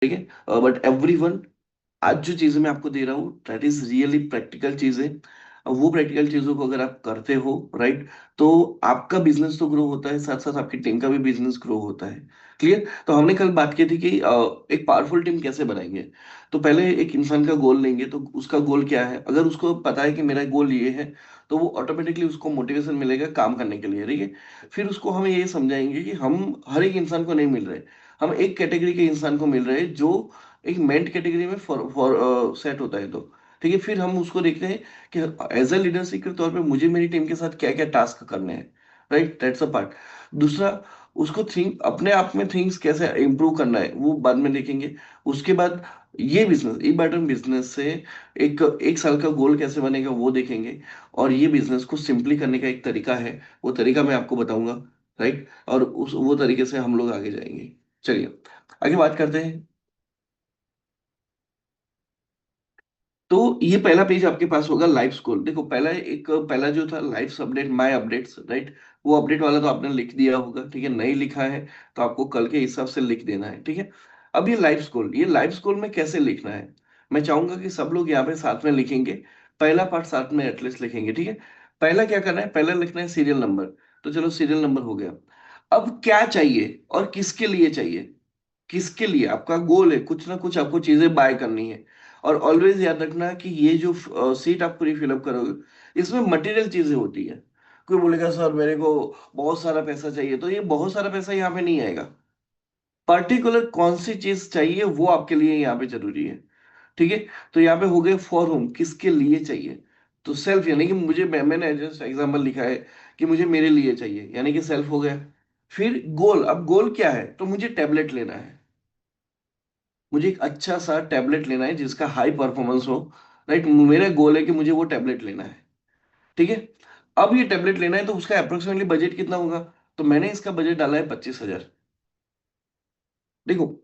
ठीक है। But everyone, आज जो चीजें मैं आपको दे रहा हूँ दैट इज रियली प्रैक्टिकल चीजें। अब वो प्रैक्टिकल चीजों को अगर आप करते हो, राइट, तो आपका बिजनेस तो ग्रो होता है, साथ साथ आपकी टीम का भी बिजनेस ग्रो होता है। क्लियर। तो हमने कल बात की थी कि एक पावरफुल टीम कैसे बनाएंगे। तो पहले एक इंसान का गोल लेंगे, तो उसका गोल क्या है, अगर उसको पता है कि मेरा गोल ये है, तो वो ऑटोमेटिकली उसको मोटिवेशन मिलेगा काम करने के लिए, ठीक है। फिर उसको हम ये समझाएंगे कि हम हर एक इंसान को नहीं मिल रहे, हम एक कैटेगरी के इंसान को मिल रहे हैं जो एक मेंट कैटेगरी में फॉर सेट होता है। तो ठीक है, फिर हम उसको देखते हैं कि एज ए लीडरशिप के तौर पे मुझे मेरी टीम के साथ क्या क्या टास्क करने हैं, राइट, दैट्स अ पार्ट। दूसरा, उसको थिंक अपने आप में थिंग्स कैसे इंप्रूव करना है वो बाद में देखेंगे। उसके बाद ये बिजनेस, ई बैटर्न बिजनेस से एक एक साल का गोल कैसे बनेगा वो देखेंगे। और ये बिजनेस को सिंपली करने का एक तरीका है, वो तरीका मैं आपको बताऊंगा, राइट। और उस वो तरीके से हम लोग आगे जाएंगे। चलिए आगे बात करते हैं। तो ये पहला पेज आपके पास होगा लाइव स्कोर। देखो पहला जो था live update my updates, right, वो अपडेट वाला तो आपने लिख दिया होगा, ठीक है। नहीं लिखा है तो आपको कल के हिसाब से लिख देना है, ठीक है। अब ये लाइव स्कोर में कैसे लिखना है, मैं चाहूंगा कि सब लोग यहाँ पे साथ में लिखेंगे। पहला पार्ट साथ में एटलीस्ट लिखेंगे, ठीक है। पहला क्या करना है, पहला लिखना है सीरियल नंबर। तो चलो सीरियल नंबर हो गया। अब क्या चाहिए और किसके लिए चाहिए, किसके लिए आपका गोल है, कुछ ना कुछ आपको चीजें बाय करनी है। और ऑलवेज याद रखना कि ये जो सीट आप पूरी फिलअप करोगे इसमें मटेरियल चीजें होती है। कोई बोलेगा सर मेरे को बहुत सारा पैसा चाहिए, तो ये बहुत सारा पैसा यहाँ पे नहीं आएगा। पर्टिकुलर कौन सी चीज चाहिए वो आपके लिए यहाँ पे जरूरी है, ठीक है। तो यहाँ पे हो गए फॉर होम, किसके लिए चाहिए। तो सेल्फ यानी कि मैंने जस्ट एग्जांपल लिखा है कि मुझे मेरे लिए चाहिए, यानी कि सेल्फ हो गया। फिर गोल, अब गोल क्या है, तो मुझे टैबलेट लेना है। मुझे एक अच्छा सा टैबलेट लेना है जिसका हाई परफॉर्मेंस हो, राइट। मेरा गोल है कि मुझे वो टैबलेट लेना है, ठीक है। अब ये टैबलेट लेना है तो उसका अप्रोक्सीमेटली बजट कितना होगा। तो मैंने इसका बजट डाला है 25,000। देखो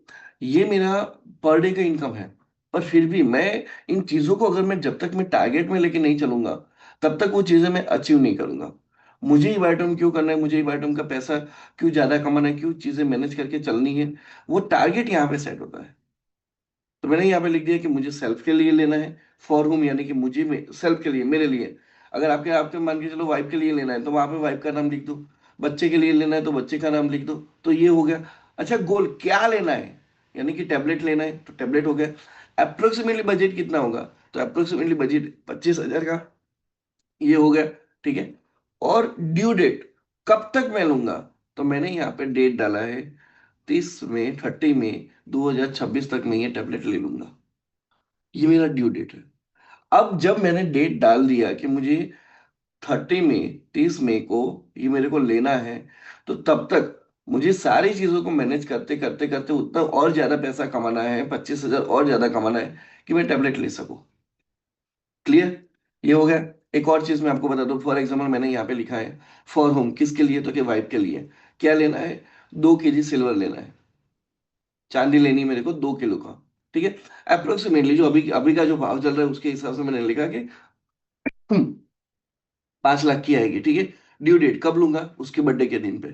ये मेरा पर डे का इनकम है, पर फिर भी मैं इन चीजों को अगर मैं जब तक मैं टारगेट में लेके नहीं चलूंगा तब तक वो चीजें मैं अचीव नहीं करूंगा। मुझे ही बायोटम क्यों करना है, मुझे ही बायोटम का पैसा क्यों ज्यादा कमाना है, क्यों चीजें मैनेज करके चलनी है, वो टारगेट यहाँ पे सेट होता है। तो मैंने यहाँ पे लिख दिया कि मुझे सेल्फ के लिए लेना है। फॉर हुम यानी कि मुझे सेल्फ के लिए, मेरे लिए। अगर आपके आपके मान के चलो वाइफ के लिए लेना है तो वहां पे वाइफ का नाम लिख दो। बच्चे के लिए लेना है तो बच्चे का नाम लिख दो। तो ये हो गया। अच्छा गोल क्या लेना है, यानी कि टैबलेट लेना है तो टैबलेट हो गया। अप्रोक्सीमेटली बजट कितना होगा, तो अप्रोक्सीमेटली बजट 25,000 का, ये हो गया, ठीक है। और ड्यू डेट कब तक मैं लूंगा, तो मैंने यहाँ पे डेट डाला है 30 मई, 30 मई 2026 तक मैं ये टैबलेट ले लूंगा। ये मेरा ड्यू डेट है। अब जब मैंने डेट डाल दिया कि मुझे 30 मई, 30 मई को ये मेरे को लेना है, तो तब तक मुझे सारी चीजों को मैनेज करते करते करते उतना और ज्यादा पैसा कमाना है, 25,000 और ज्यादा कमाना है कि मैं टैबलेट ले सकूं। क्लियर। ये हो गया। एक और चीज मैं आपको बता दूं, फॉर एग्जाम्पल मैंने यहाँ पे लिखा है फॉर होम, किसके लिए, तो कि वाइफ के लिए। क्या लेना है, 2 केजी सिल्वर लेना है, चांदी लेनी है मेरे को 2 किलो का, ठीक है। अप्रोक्सीमेटली जो अभी अभी का जो भाव चल रहा है उसके हिसाब से मैंने लिखा कि 5 लाख की आएगी, ठीक है। ड्यू डेट कब लूंगा, उसके बर्थडे के दिन पे।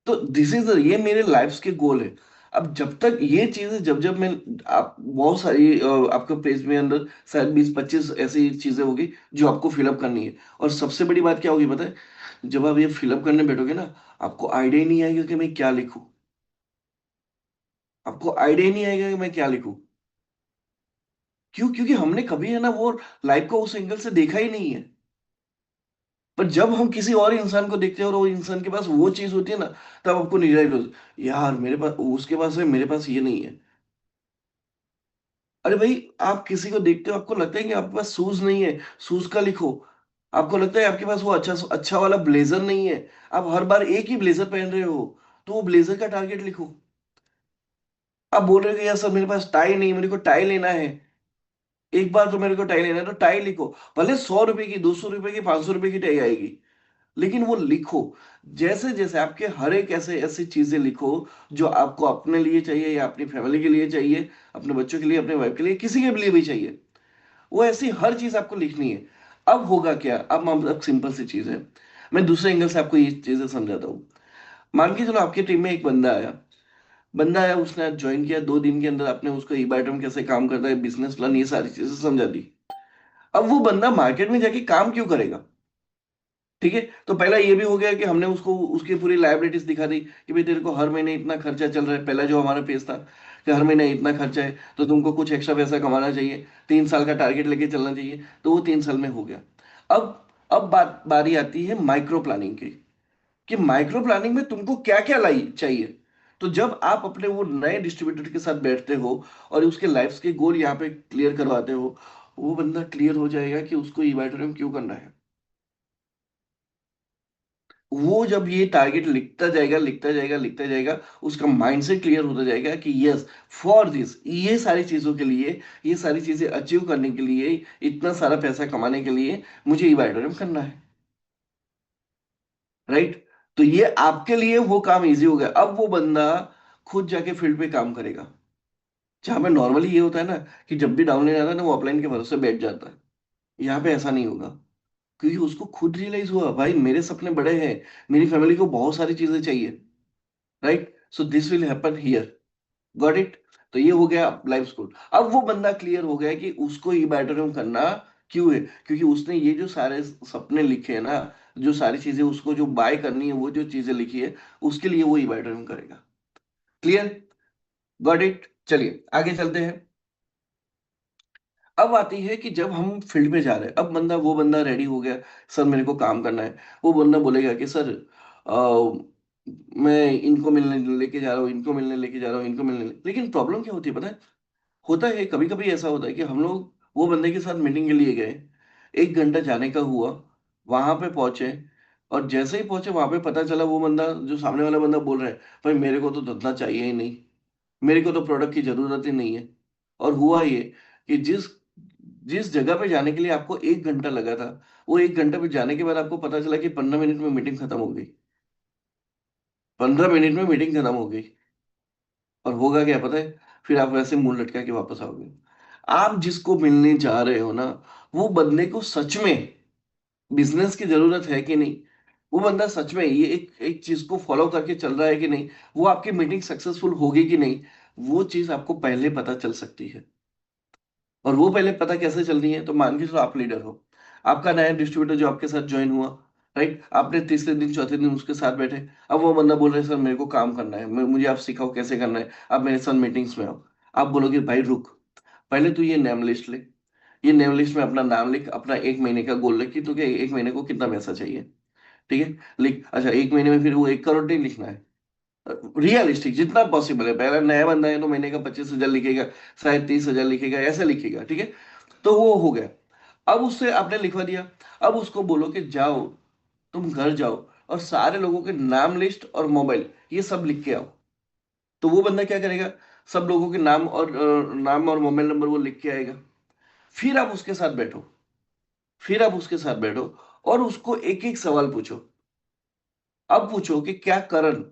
तो दिस इज ये मेरे लाइफ के गोल है। अब जब तक ये चीजें, जब जब मैं, आप बहुत सारी आपका पेज में अंदर शायद 20-25 ऐसी चीजें होगी जो आपको फिलअप करनी है। और सबसे बड़ी बात क्या होगी पता है, जब आप ये फिलअप करने बैठोगे ना, आपको आइडिया ही नहीं आएगा कि मैं क्या लिखूं। आपको आइडिया ही नहीं आएगा कि मैं क्या लिखूं। क्यों, क्योंकि हमने कभी है ना वो लाइफ को उस एंगल से देखा ही नहीं है। पर जब हम किसी और इंसान को देखते हैं और वो इंसान के पास वो चीज होती है ना, तब आपको रियलाइज हो, यार मेरे पास, उसके पास है, मेरे पास ये नहीं है। अरे भाई, आप किसी को देखते हो आपको लगता है कि आपके पास शूज नहीं है, शूज का लिखो। आपको लगता है आपके पास वो अच्छा अच्छा वाला ब्लेजर नहीं है, आप हर बार एक ही ब्लेजर पहन रहे हो, तो वो ब्लेजर का टारगेट लिखो। आप बोल रहे हो कि यार सर मेरे पास टाई नहीं है, मेरे को टाई लेना है, एक बार तो मेरे को टाई लेना है, तो टाई लिखो। भले 100 रुपए की, 200 रुपए की, 500 रुपए की टाई आएगी, लेकिन वो लिखो। जैसे जैसे आपके हर एक ऐसे ऐसी चीजें लिखो जो आपको अपने लिए चाहिए या अपनी फैमिली के लिए चाहिए, अपने बच्चों के लिए, अपने वाइफ के लिए, किसी के लिए भी चाहिए, वो ऐसी हर चीज आपको लिखनी है। अब होगा क्या, अब सिंपल सी चीज है। मैं दूसरे एंगल से आपको ये चीजें समझाता हूँ। मान के चलो आपकी टीम में एक बंदा आया, बंदा आया, उसने आज ज्वाइन किया, 2 दिन के अंदर आपने उसको ईबाइटम कैसे काम करता है, बिजनेस प्लान, ये सारी चीजें समझा दी। अब वो बंदा मार्केट में जाके काम क्यों करेगा? ठीक है, तो पहला ये भी हो गया कि हमने उसको उसकी पूरी लाइबिलिटीज दिखा दी कि भाई तेरे को हर महीने इतना खर्चा चल रहा है। पहला जो हमारा पेज था कि हर महीने इतना खर्चा है, तो तुमको कुछ एक्स्ट्रा पैसा कमाना चाहिए, 3 साल का टारगेट लेके चलना चाहिए, तो वो 3 साल में हो गया। अब बात बारी आती है माइक्रो प्लानिंग की, कि माइक्रो प्लानिंग में तुमको क्या क्या लाई चाहिए। तो जब आप अपने वो नए डिस्ट्रीब्यूटर के साथ बैठते हो और उसके लाइफ के गोल यहाँ पे क्लियर करवाते हो, वो बंदा क्लियर हो जाएगा कि उसको इवेंटोरियम क्यों करना है। वो जब ये टारगेट लिखता जाएगा, लिखता जाएगा, लिखता जाएगा, उसका माइंडसेट क्लियर होता जाएगा कि यस, फॉर दिस, ये सारी चीजों के लिए, ये सारी चीजें अचीव करने के लिए, इतना सारा पैसा कमाने के लिए मुझे इवेंटोरियम करना है। राइट? तो ये आपके लिए वो काम इजी हो गया। अब वो बंदा खुद जाके फील्ड पे काम करेगा। जहां पे नॉर्मली ये होता है ना कि जब भी डाउन लाइन आता है ना, वो अपलाइन के भरोसे बैठ जाता है। यहाँ पे ऐसा नहीं होगा, क्योंकि उसको खुद रियलाइज हुआ भाई मेरे सपने बड़े हैं, मेरी फैमिली को बहुत सारी चीजें चाहिए। Right? So this will happen here. Got it? तो ये हो गया लाइफ स्कूल। अब वो बंदा क्लियर हो गया कि उसको ई बैटरियम करना क्यों है, क्योंकि उसने ये जो सारे सपने लिखे हैं ना, जो सारी चीजें उसको जो बाय करनी है, वो जो चीजें लिखी है, उसके लिए वो ई बैटरियम करेगा। क्लियर? Got it? चलिए आगे चलते हैं। अब आती है कि जब हम फील्ड में जा रहे हैं, अब वो बंदा रेडी हो गया, सर मेरे को काम करना है। वो बंदा बोलेगा कि सर मैं इनको मिलने लेके जा रहा हूँ, इनको मिलने लेके जा रहा हूँ, इनको मिलने लेकिन प्रॉब्लम क्या होती है पता है? होता है कभी कभी ऐसा होता है कि हम लोग वो बंदे के साथ मीटिंग के लिए गए, 1 घंटा जाने का हुआ, वहां पे पहुंचे, और जैसे ही पहुंचे वहां पे पता चला वो बंदा, जो सामने वाला बंदा बोल रहा है, भाई मेरे को तो धंधा चाहिए ही नहीं, मेरे को तो प्रोडक्ट की जरूरत ही नहीं है। और हुआ ये कि जिस जिस जगह पे जाने के लिए आपको 1 घंटा लगा था, वो 1 घंटे पे जाने के बाद आपको पता चला कि 15 मिनट में मीटिंग खत्म हो गई। 15 मिनट में मीटिंग खत्म हो गई। और होगा क्या पता है? फिर आप वैसे मुंह लटका के वापस आओगे। आप जिसको मिलने जा रहे हो ना, वो बंदे को सच में बिजनेस की जरूरत है कि नहीं, वो बंदा सच में ये एक एक चीज को फॉलो करके चल रहा है कि नहीं, वो आपकी मीटिंग सक्सेसफुल होगी कि नहीं, वो चीज आपको पहले पता चल सकती है। और वो पहले पता कैसे चलनी है? तो मान के चलो आप लीडर हो, आपका नया डिस्ट्रीब्यूटर जो आपके साथ ज्वाइन हुआ, राइट, आपने तीसरे दिन चौथे दिन उसके साथ बैठे। अब वो बंदा बोल रहे हैं सर मेरे को काम करना है, मुझे आप सिखाओ कैसे करना है, आप मेरे साथ मीटिंग्स में आओ। आप बोलोगे भाई रुक, पहले तू ये नेम लिस्ट ले, ये नेम लिस्ट में अपना नाम लिख, अपना 1 महीने का गोल लिख कि तुझे 1 महीने को कितना पैसा चाहिए। ठीक है, लिख। अच्छा 1 महीने में फिर वो 1 करोड़ नहीं लिखना है, रियलिस्टिक जितना पॉसिबल है। पहला नया बंदा है तो महीने का 25,000 लिखेगा, शायद 30,000 लिखेगा, ऐसा लिखेगा। ठीक है, तो वो हो गया। अब उससे आपने लिखवा दिया। अब उसको बोलो कि जाओ, तुम घर जाओ और सारे लोगों के नाम लिस्ट और मोबाइल ये सब लिख के आओ। तो वो बंदा क्या करेगा? सब लोगों के नाम और मोबाइल नंबर वो लिख के आएगा। फिर आप उसके साथ बैठो, फिर आप उसके साथ बैठो और उसको एक एक सवाल पूछो। अब पूछो कि क्या करण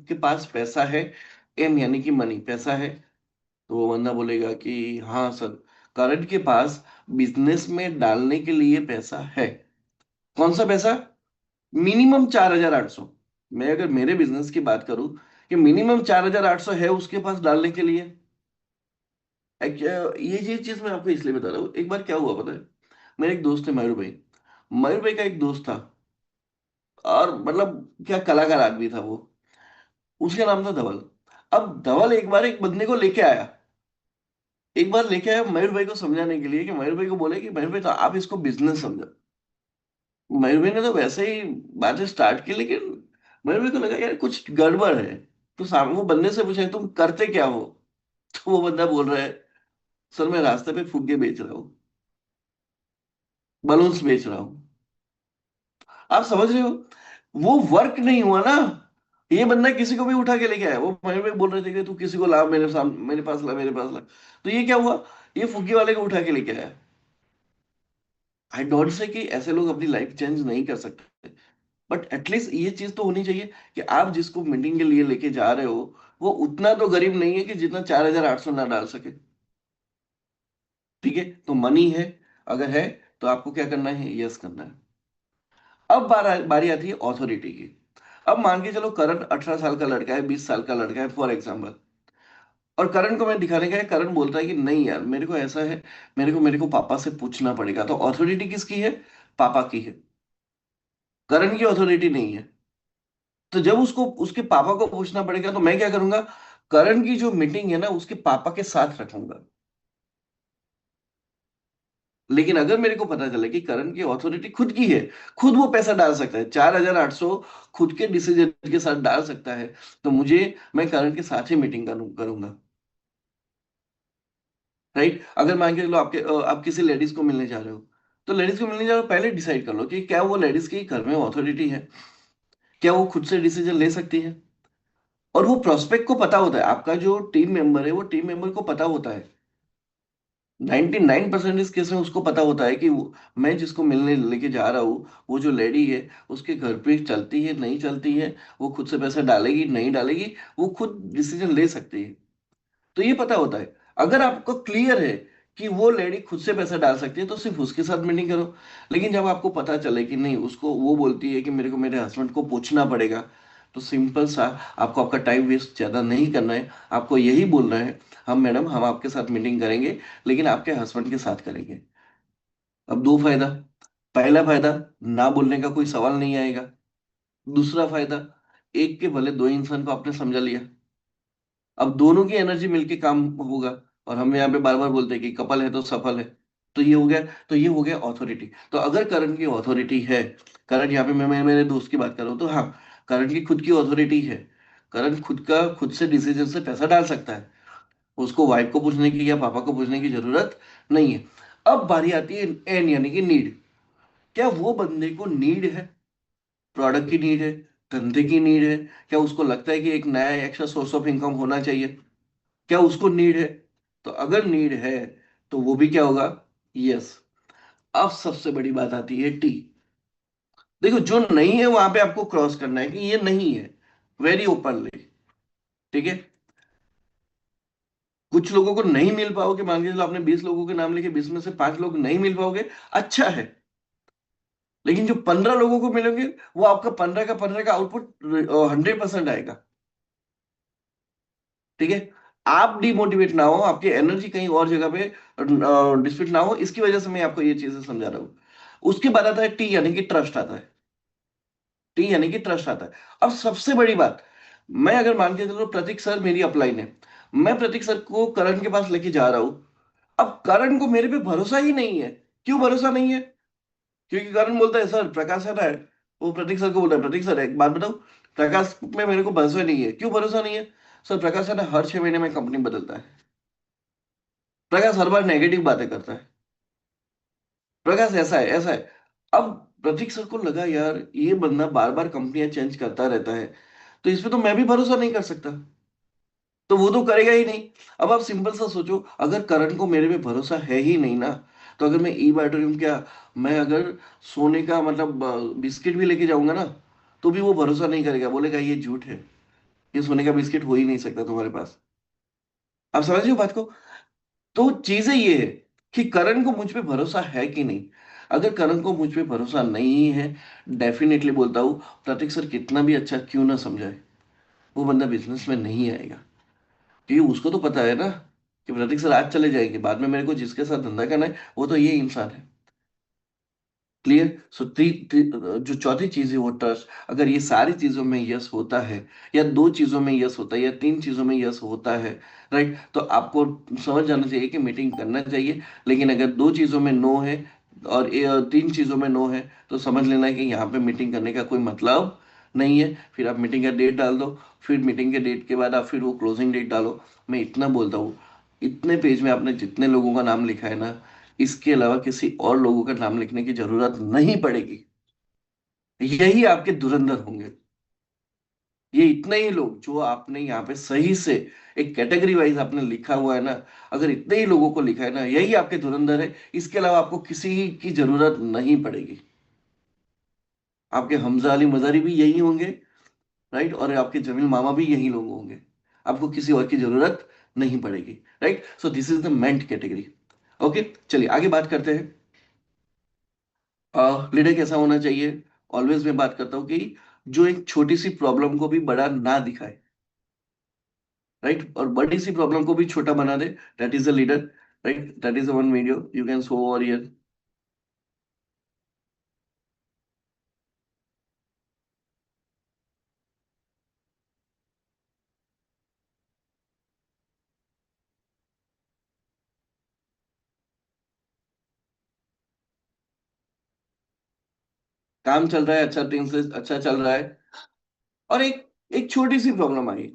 के पास पैसा है? एम यानी कि मनी, पैसा है? तो वो बंदा बोलेगा कि हाँ सर, करण के पास बिजनेस में डालने के लिए पैसा है। कौन सा पैसा? मिनिमम 4,800। मैं अगर मेरे बिजनेस की बात करूं कि मिनिमम 4,800 है उसके पास डालने के लिए। ये चीज मैं आपको इसलिए बता रहा हूँ। एक बार क्या हुआ पता है? मेरे एक दोस्त है मयूर भाई। मयूर भाई का एक दोस्त था, और क्या कलाकार आदमी था वो। उसका नाम था धवल। अब धवल एक बार एक बंदे को लेके आया, एक बार लेके आया मयूर भाई को समझाने के लिए, कि मयूर भाई को बोले कि मयूर भाई तो आप इसको बिजनेस समझो। मयूर भाई ने तो वैसे ही बातें स्टार्ट की, लेकिन मयूर भाई को लगा यार कुछ गड़बड़ है। तो सामने वो बंदे से पूछा तुम करते क्या हो? तो वो बंदा बोल रहा है सर मैं रास्ते पे फुग्गे बेच रहा हूँ, बलून्स बेच रहा हूँ। आप समझ रहे हो? वो वर्क नहीं हुआ ना। ये बंदा किसी को भी उठा के लेके आया। वो मयूर भाई बोल रहे थे कि तू किसी को ला, मेरे सामने, मेरे पास ला, मेरे पास ला। तो ये क्या हुआ? ये फुग्गे वाले को उठा के लेके आया। आई डोंट से कि ऐसे लोग अपनी लाइफ चेंज नहीं कर सकते, बट एटलीस्ट ये चीज तो होनी चाहिए कि आप जिसको मीटिंग के लिए लेके जा रहे हो, वो उतना तो गरीब नहीं है कि जितना 4,800 ना डाल सके। ठीक है, तो मनी है, अगर है तो आपको क्या करना है? यस करना है। अब बारी आती है ऑथोरिटी की। अब मान के चलो करण 18 साल का लड़का है, 20 साल का लड़का है फॉर एग्जाम्पल, और करण को मैं दिखाने का है, करण बोलता है कि नहीं यार मेरे को ऐसा है, मेरे को पापा से पूछना पड़ेगा, तो अथॉरिटी किसकी है? पापा की है, करण की अथॉरिटी नहीं है। तो जब उसको उसके पापा को पूछना पड़ेगा तो मैं क्या करूंगा, करण की जो मीटिंग है ना उसके पापा के साथ रखूंगा। लेकिन अगर मेरे को पता चले कि करण की अथॉरिटी खुद की है, खुद वो पैसा डाल सकता है 4,800, खुद के डिसीजन के साथ डाल सकता है, तो मैं करण के साथ ही मीटिंग करूंगा। राइट? अगर मान के चलो आप किसी लेडीज को मिलने जा रहे हो, तो लेडीज को मिलने जा रहे हो पहले डिसाइड कर लो कि क्या वो लेडीज के घर में अथॉरिटी है, क्या वो खुद से डिसीजन ले सकती है। और वो प्रोस्पेक्ट को पता होता है, आपका जो टीम मेंबर है वो टीम मेंबर को पता होता है, 99% इस केस में उसको पता होता है कि मैं जिसको मिलने लेके जा रहा हूँ, वो जो लेडी है उसके घर पे चलती है नहीं चलती है, वो खुद से पैसा डालेगी नहीं डालेगी, वो खुद डिसीजन ले सकती है। तो ये पता होता है। अगर आपको क्लियर है कि वो लेडी खुद से पैसा डाल सकती है तो सिर्फ उसके साथ मीटिंग करो। लेकिन जब आपको पता चले कि नहीं, उसको वो बोलती है कि मेरे को मेरे हस्बैंड को पूछना पड़ेगा, तो सिंपल सा, आपको आपका टाइम वेस्ट ज्यादा नहीं करना है, आपको यही बोलना है, हम मैडम हम आपके साथ मीटिंग करेंगे, लेकिन आपके हस्बैंड के साथ करेंगे। अब दो फायदा, पहला फायदा, ना बोलने का कोई सवाल नहीं आएगा। दूसरा फायदा, एक के भले दो इंसान को आपने समझा लिया, अब दोनों की एनर्जी मिलके काम होगा। और हम यहाँ पे बार बार बोलते हैं कि कपल है तो सफल है। तो ये हो गया, तो ये हो गया ऑथोरिटी। तो अगर करण की ऑथोरिटी है, करण यहाँ पे मैं मेरे दोस्त की बात कर रहा हूँ, तो हाँ, करण की खुद की ऑथोरिटी है, करण खुद से डिसीजन से पैसा डाल सकता है, उसको वाइफ को पूछने की या पापा को पूछने की जरूरत नहीं है। अब बारी आती है एन यानी कि नीड। क्या वो बंदे को नीड है, प्रोडक्ट की नीड है, धंधे की नीड है, क्या उसको लगता है कि एक नया एक्स्ट्रा सोर्स ऑफ इनकम होना चाहिए, क्या उसको नीड है? तो अगर नीड है तो वो भी क्या होगा, यस। अब सबसे बड़ी बात आती है टी। देखो, जो नहीं है वहां पे आपको क्रॉस करना है कि ये नहीं है, वेरी ओपनली। ठीक है? कुछ लोगों को नहीं मिल पाओगे, मान के चलो आपने 20 लोगों के नाम लिखे, 20 में से 5 लोग नहीं मिल पाओगे, अच्छा है। लेकिन जो 15 लोगों को मिलेंगे, वो आपका 15 का आउटपुट 100% आएगा। ठीक है? आप डिमोटिवेट ना हो, आपकी एनर्जी कहीं और जगह पे डिस्ट्रिक्ट ना हो, इसकी वजह से मैं आपको ये चीजें समझा रहा हूँ। उसके बाद आता है टी यानी कि ट्रस्ट आता है। टी यानी कि ट्रस्ट आता है। अब सबसे बड़ी बात, मैं अगर मान के चलो प्रतीक सर मेरी अपलाइन है, मैं प्रतीक सर को करण के पास लेके जा रहा हूं। अब करण को मेरे पे भरोसा ही नहीं है। क्यों भरोसा नहीं है? क्योंकि करण बोलता है सर प्रकाश है ना, वो प्रतीक सर को बोलता है, प्रतीक सर एक बात बताओ, प्रकाश में मेरे को भरोसा नहीं है। क्यों भरोसा नहीं है? सर प्रकाश है ना हर 6 महीने में कंपनी बदलता है, प्रकाश हर बार नेगेटिव बातें करता है, प्रकाश ऐसा है ऐसा है। अब प्रतीक सर को लगा यार ये बंदा बार बार कंपनियां चेंज करता रहता है, तो इस पे तो मैं भी भरोसा नहीं कर सकता, तो वो तो करेगा ही नहीं। अब आप सिंपल सा सोचो, अगर करण को मेरे पे भरोसा है ही नहीं ना, तो अगर मैं ई बैटरियम क्या, मैं अगर सोने का मतलब बिस्किट भी लेके जाऊंगा ना, तो भी वो भरोसा नहीं करेगा, बोलेगा ये झूठ है, ये सोने का बिस्किट हो ही नहीं सकता तुम्हारे पास। आप समझ रहे हो बात को? तो चीजें ये है कि करण को मुझ पे भरोसा है कि नहीं। अगर करण को मुझ पे भरोसा नहीं है, डेफिनेटली बोलता हूँ, प्रतीक सर कितना भी अच्छा क्यों ना समझाए, वो बंदा बिजनेस में नहीं आएगा। क्योंकि उसको तो पता है ना कि प्रतीक सर आज चले जाएंगे, बाद में मेरे को जिसके साथ धंधा करना है वो तो ये इंसान है। क्लियर? सो जो चौथी चीज है वो ट्रस्ट। अगर ये सारी चीजों में यस होता है, या दो चीजों में यस होता है, या तीन चीजों में यस होता है, राइट, तो आपको समझ जाना चाहिए कि मीटिंग करना चाहिए। लेकिन अगर दो चीजों में नो है और तीन चीजों में नो है, तो समझ लेना है कि यहाँ पे मीटिंग करने का कोई मतलब नहीं है। फिर आप मीटिंग का डेट डाल दो, फिर मीटिंग के डेट के बाद आप फिर वो क्लोजिंग डेट डालो। मैं इतना बोलता हूँ, इतने पेज में आपने जितने लोगों का नाम लिखा है ना, इसके अलावा किसी और लोगों का नाम लिखने की जरूरत नहीं पड़ेगी। यही आपके धुरंधर होंगे। ये इतने ही लोग जो आपने यहाँ पे सही से एक कैटेगरी वाइज आपने लिखा हुआ है ना, अगर इतने ही लोगों को लिखा है ना, यही आपके धुरंधर है। इसके अलावा आपको किसी की जरूरत नहीं पड़ेगी। आपके हमजा अली मजारी भी यही होंगे, राइट, और आपके जमील मामा भी यही लोग होंगे। आपको किसी और की जरूरत नहीं पड़ेगी। Right? So this is the meant category. Okay, चलिए आगे बात करते हैं। लीडर कैसा होना चाहिए? ऑलवेज मैं बात करता हूँ कि जो एक छोटी सी प्रॉब्लम को भी बड़ा ना दिखाए, राइट, और बड़ी सी प्रॉब्लम को भी छोटा बना दे। That is a leader, right, that is one video you can show over here. काम चल रहा है, अच्छा, टीम से अच्छा चल रहा है, और एक एक छोटी सी प्रॉब्लम आई,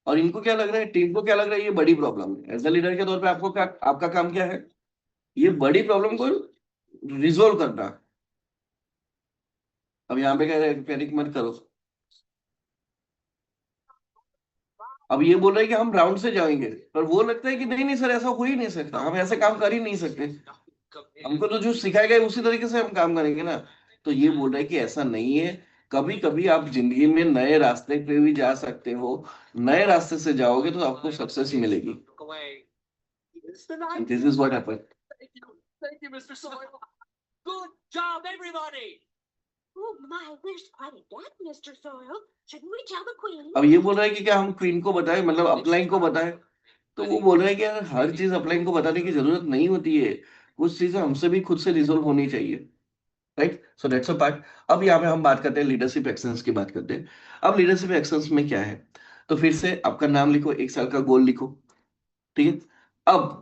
और इनको क्या लग रहा है, टीम को क्या लग रहा है, ये बड़ी प्रॉब्लम है। एज अ लीडर के तौर पे आपको क्या, आपका काम क्या है, ये बड़ी प्रॉब्लम को रिजोल्व करना। अब यहाँ पे कह रहे हैं पैनिक मत करो। अब ये बोल रहे हैं कि हम राउंड से जाएंगे, पर वो लगता है कि नहीं नहीं सर, ऐसा हो ही नहीं सकता, हम ऐसे काम कर ही नहीं सकते, हमको तो जो सिखाया गया है उसी तरीके से हम काम करेंगे ना। तो ये बोल रहा है कि ऐसा नहीं है, कभी कभी आप जिंदगी में नए रास्ते पे भी जा सकते हो, नए रास्ते से जाओगे तो आपको सक्सेस मिलेगी। This is what happened. अब ये बोल रहा है कि क्या हम क्वीन को बताएं, मतलब अपलाइन को बताएं। तो वो बोल रहा है कि यार हर चीज अपलाइन को बताने की जरूरत नहीं होती है, कुछ चीजें हमसे भी खुद से रिजोल्व होनी चाहिए, right, so that's a part. अब यहाँ पे हम बात करते हैं लीडरशिप एक्शंस की बात करते हैं। अब लीडरशिप एक्शंस में क्या है, तो फिर से आपका नाम लिखो, 1 साल का गोल लिखो, ठीक है। अब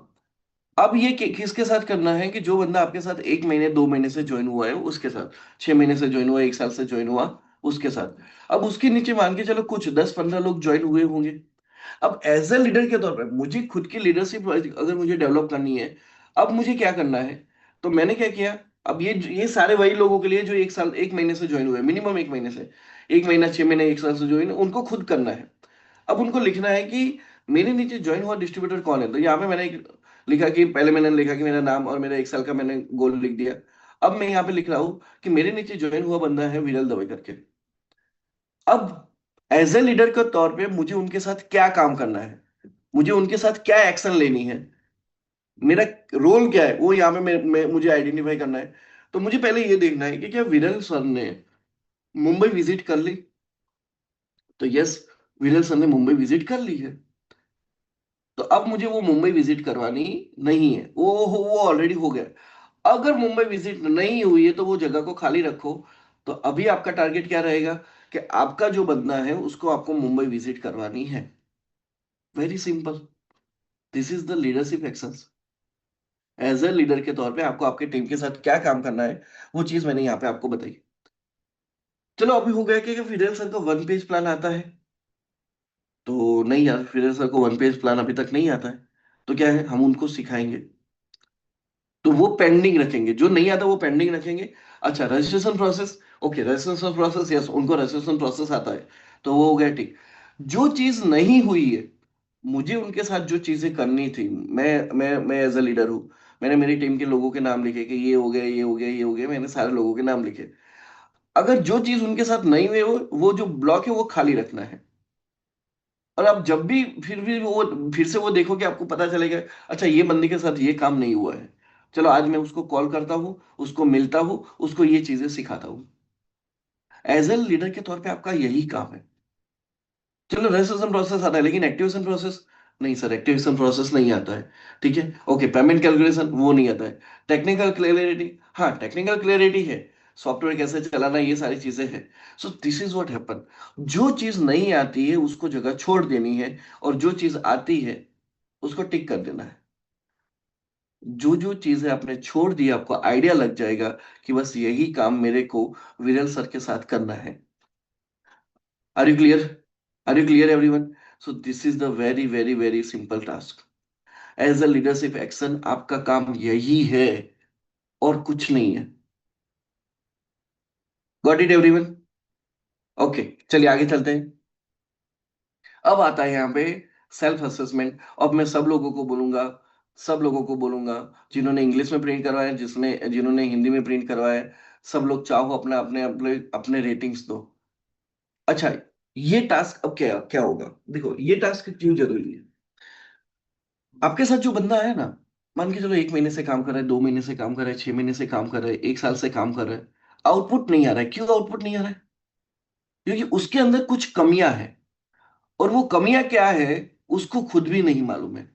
अब ये किसके साथ करना है, कि जो बंदा आपके साथ 1 महीने 2 महीने से ज्वाइन हुआ है उसके साथ, 6 महीने से ज्वाइन हुआ, 1 साल से ज्वाइन हुआ उसके साथ। अब उसके नीचे मान के चलो कुछ 10-15 लोग ज्वाइन हुए होंगे। अब एज ए लीडर के तौर पे मुझे खुद की लीडरशिप अगर मुझे डेवलप करनी है, अब मुझे क्या करना है, तो मैंने क्या किया, अब ये सारे वही लोगों के लिए जो 1 साल 1 महीने से ज्वाइन हुए, मिनिमम 1 महीने से, 1 महीना 6 महीने 1 साल से ज्वाइन, उनको खुद करना है। अब उनको लिखना है कि मेरे नीचे ज्वाइन हुआ डिस्ट्रीब्यूटर कौन है। तो यहाँ पे मैंने लिखा कि पहले मैंने लिखा कि मेरा नाम और मेरा 1 साल का मैंने गोल लिख दिया। अब मैं यहाँ पे लिख रहा हूँ कि मेरे नीचे ज्वाइन हुआ बंदा है विरल दवे करके। अब एज ए लीडर के तौर पे मुझे उनके साथ क्या काम करना है, मुझे उनके साथ क्या एक्शन लेनी है, मेरा रोल क्या है, वो यहाँ पे मुझे आइडेंटिफाई करना है। तो मुझे पहले ये देखना है कि क्या विरल सर ने मुंबई विजिट कर ली। तो यस, विरल सर ने मुंबई विजिट कर ली है। तो अब मुझे वो मुंबई विजिट करवानी नहीं है, वो ऑलरेडी हो गया। अगर मुंबई विजिट नहीं हुई है तो वो जगह को खाली रखो। तो अभी आपका टारगेट क्या रहेगा, कि आपका जो बंदा है उसको आपको मुंबई विजिट करवानी है। Very simple, this is the leadership actions. As a leader के तौर पे आपको आपके टीम के साथ क्या काम करना है, वो चीज मैंने यहाँ पे आपको बताई। चलो अभी हो गया कि फिडेल सर का 1 पेज प्लान आता है, तो नहीं यार, फिडेल सर को 1 पेज प्लान अभी तक नहीं आता है। तो क्या है, हम उनको सिखाएंगे, तो वो पेंडिंग रखेंगे, जो नहीं आता वो पेंडिंग रखेंगे। अच्छा, registration process, okay, registration process, yes, उनको रजिस्ट्रेशन प्रोसेस आता है, तो वो हो गया ठीक। जो चीज नहीं हुई है, मुझे उनके साथ जो चीजें करनी थी, मैं एज अ लीडर हूँ, मैंने मेरी टीम के लोगों के नाम लिखे कि ये हो गया, ये हो गया, ये हो गया, मैंने सारे लोगों के नाम लिखे। अगर जो चीज उनके साथ नहीं हुई, वो जो ब्लॉक है वो खाली रखना है। और आप जब भी फिर से वो देखो कि आपको पता चलेगा, अच्छा ये बंदे के साथ ये काम नहीं हुआ है, चलो आज मैं उसको कॉल करता हूँ, उसको मिलता हूँ, उसको ये चीजें सिखाता हूँ। एज ए लीडर के तौर पे आपका यही काम है। चलो रजिस्ट्रेशन प्रोसेस आता है, लेकिन एक्टिवेशन प्रोसेस नहीं सर, एक्टिवेशन प्रोसेस नहीं आता है, ठीक है, ओके, पेमेंट कैलकुलेशन वो नहीं आता है। टेक्निकल क्लियरिटी, हाँ टेक्निकल क्लियरिटी है, सॉफ्टवेयर कैसे चलाना, ये सारी चीजें हैं। सो दिस इज व्हाट हैपन। जो चीज नहीं आती है उसको जगह छोड़ देनी है, और जो चीज आती है उसको टिक कर देना है। जो जो चीजें आपने छोड़ दी, आपको आइडिया लग जाएगा कि बस यही काम मेरे को विरल सर के साथ करना है। Are you clear, are you clear everyone. So this is the very very very simple task. As a leadership action आपका काम यही है, और कुछ नहीं है। Got it everyone. ओके, चलिए आगे चलते हैं। अब आता है यहाँ पे सेल्फ असेसमेंट। अब मैं सब लोगों को बोलूंगा, सब लोगों को बोलूंगा, जिन्होंने इंग्लिश में प्रिंट करवाया, जिन्होंने हिंदी में प्रिंट करवाया, सब लोग चाहो अपना अपने अपने अपने रेटिंग्स दो। अच्छा, ये टास्क अब क्या क्या होगा, देखो ये टास्क क्यों जरूरी है। आपके साथ जो बंदा है ना, मान के चलो 1 महीने से काम कर रहा है, 2 महीने से काम कर रहा है, 6 महीने से काम कर रहा है, 1 साल से काम कर रहा है, आउटपुट नहीं आ रहा है। क्यों आउटपुट नहीं आ रहा है? क्योंकि उसके अंदर कुछ कमियां हैं, और वो कमियां क्या है उसको खुद भी नहीं मालूम है।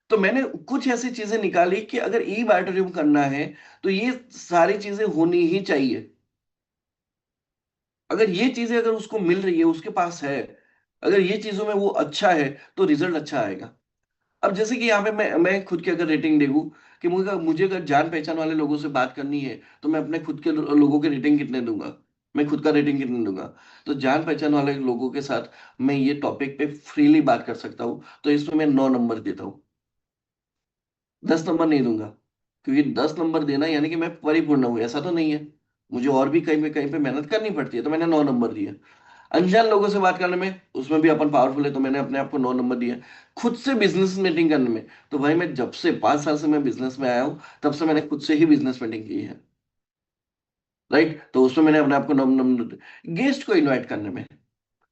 तो मैंने कुछ ऐसी चीजें निकाली कि अगर ई बायोटेरियम करना है तो ये सारी चीजें होनी ही चाहिए। अगर ये चीजें अगर उसको मिल रही है, उसके पास है, अगर ये चीजों में वो अच्छा है, तो रिजल्ट अच्छा आएगा। अब जैसे कि यहाँ पे मैं खुद की अगर रेटिंग देखूं कि मुझे मुझे अगर जान पहचान वाले लोगों से बात करनी है, तो मैं अपने खुद के लोगों के रेटिंग कितने दूंगा? मैं खुद का रेटिंग कितने दूंगा? तो जान पहचान वाले लोगों के साथ मैं ये टॉपिक पे फ्रीली बात कर सकता हूँ, तो इसमें मैं 9 नंबर देता हूँ। 10 नंबर नहीं दूंगा, क्योंकि 10 नंबर देना यानी कि मैं परिपूर्ण हूं, ऐसा तो नहीं है। मुझे और भी कहीं पे मेहनत करनी पड़ती है, तो मैंने 9 नंबर दिए। अनजान लोगों से बात करने में, उसमें भी अपन पावरफुल है, तो मैंने अपने आप को 9 नंबर दिया। खुद से बिजनेस मीटिंग करने में, तो भाई मैं जब से 5 साल से मैं बिजनेस में आया हूं, तब से मैंने खुद से ही बिजनेस मीटिंग की है। राइट, तो उसमें मैंने अपने आप को 9 नंबर। गेस्ट को इनवाइट करने में,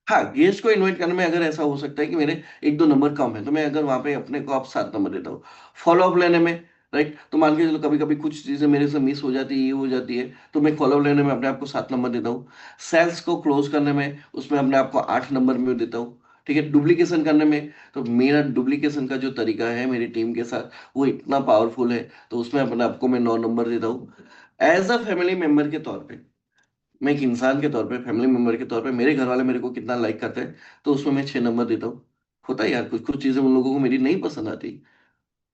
हाँ, गेस्ट को इनवाइट करने में अगर ऐसा हो सकता है कि मेरे 1-2 नंबर कम है, तो मैं अगर वहां पे अपने को आप 7 नंबर देता हूँ। फॉलो अप लेने में, राइट, तो मान के चलो कभी कभी कुछ चीजें मेरे से मिस हो जाती है, ये हो जाती है, तो मैं फॉलो अप लेने में अपने आप को 7 नंबर देता हूँ। सेल्स को क्लोज करने में, उसमें अपने आप को 8 नंबर में देता हूँ। ठीक है, डुप्लीकेशन करने में, तो मेरा डुप्लीकेशन का जो तरीका है मेरी टीम के साथ, वो इतना पावरफुल है, तो उसमें अपने आप को मैं 9 नंबर देता हूँ। एज अ फैमिली मेंबर के तौर पे, मैं एक इंसान के तौर पे, फैमिली मेंबर के तौर पे, मेरे घर वाले मेरे को कितना लाइक करते हैं, तो उसमें मैं 6 नंबर देता हूँ। होता है यार, कुछ कुछ चीजें उन लोगों को मेरी नहीं पसंद आती।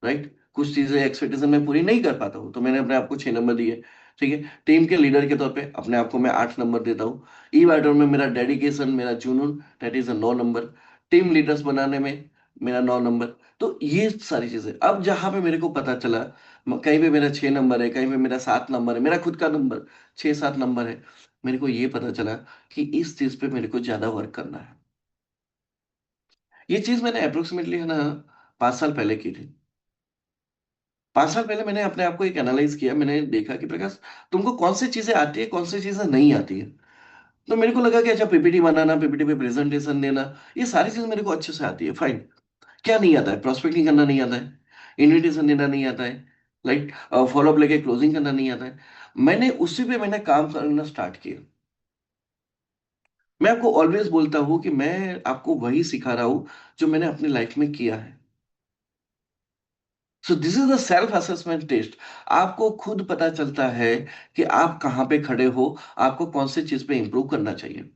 राइट, कुछ चीजें एक्सपेक्टेशन मैं पूरी नहीं कर पाता हूँ, तो मैंने अपने आप को 6 नंबर दिए। ठीक है, टीम के लीडर के तौर पे अपने आप को मैं 8 नंबर देता हूँ। ई वाइटर में मेरा डेडिकेशन, मेरा जुनून, that is a 9 number. Team leaders बनाने में मेरा 9 नंबर। तो ये सारी चीजें, अब जहां पे मेरे को पता चला, कहीं पे मेरा 6 नंबर है, कहीं पे मेरा 7 नंबर है, मेरा खुद का नंबर 6-7 नंबर है, मेरे को ये पता चला कि इस चीज पे मेरे को ज्यादा वर्क करना है। ये चीज मैंने अप्रोक्सीमेटली है ना 5 साल पहले की थी। 5 साल पहले मैंने अपने आप को एक एनालाइज किया, मैंने देखा कि प्रकाश, तुमको कौन सी चीजें आती है, कौन सी चीजें नहीं आती है। तो मेरे को लगा कि अच्छा, पीपीटी बनाना, पीपीटी पे प्रेजेंटेशन देना, ये सारी चीजें मेरे को अच्छे से आती है, फाइन। क्या नहीं आता है? प्रोस्पेक्टिंग करना नहीं आता है, इनविटेशन देना नहीं आता है, लाइक फॉलोअप लेके क्लोजिंग करना नहीं आता है। मैंने उसी पे मैंने काम करना स्टार्ट किया। मैं आपको ऑलवेज बोलता हूँ कि मैं आपको वही सिखा रहा हूँ जो मैंने अपनी लाइफ में किया है। So this is the self assessment test. आपको खुद पता चलता है कि आप कहाँ पे खड़े हो, आपको कौन सी चीज पे इंप्रूव करना चाहिए।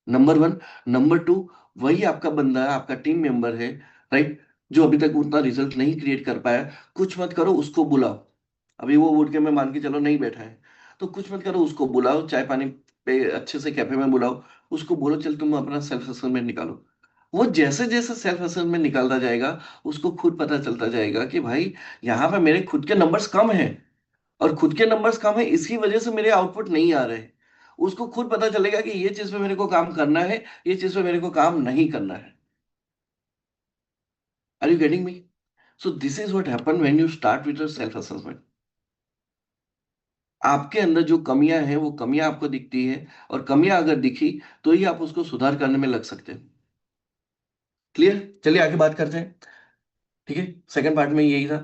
Number one. नंबर टू, वही आपका बंदा है, आपका टीम मेंबर है, राइट, जो अभी तक उतना रिजल्ट नहीं क्रिएट कर पाया, कुछ मत करो, उसको बुलाओ। अभी वो उठ के मैं मान के चलो नहीं बैठा है, तो कुछ मत करो, उसको बुलाओ, चाय पानी पे अच्छे से कैफे में बुलाओ। उसको बोलो चल तुम अपना सेल्फ असेसमेंट निकालो। वो जैसे जैसे सेल्फ असेसमेंट निकालता जाएगा, उसको खुद पता चलता जाएगा कि भाई, यहाँ पे मेरे खुद के नंबर्स कम हैं, और खुद के नंबर्स कम है इसकी वजह से मेरे आउटपुट नहीं आ रहे। उसको खुद पता चलेगा कि ये चीज पे मेरे को काम करना है, ये चीज पे मेरे को काम नहीं करना है। Are you getting me? So this is what happen when you start with your self assessment. आपके अंदर जो कमियां हैं, वो कमियां आपको दिखती है, और कमियां अगर दिखी, तो ही आप उसको सुधार करने में लग सकते हैं। क्लियर? चलिए आगे बात करते हैं। ठीक है, सेकंड पार्ट में यही था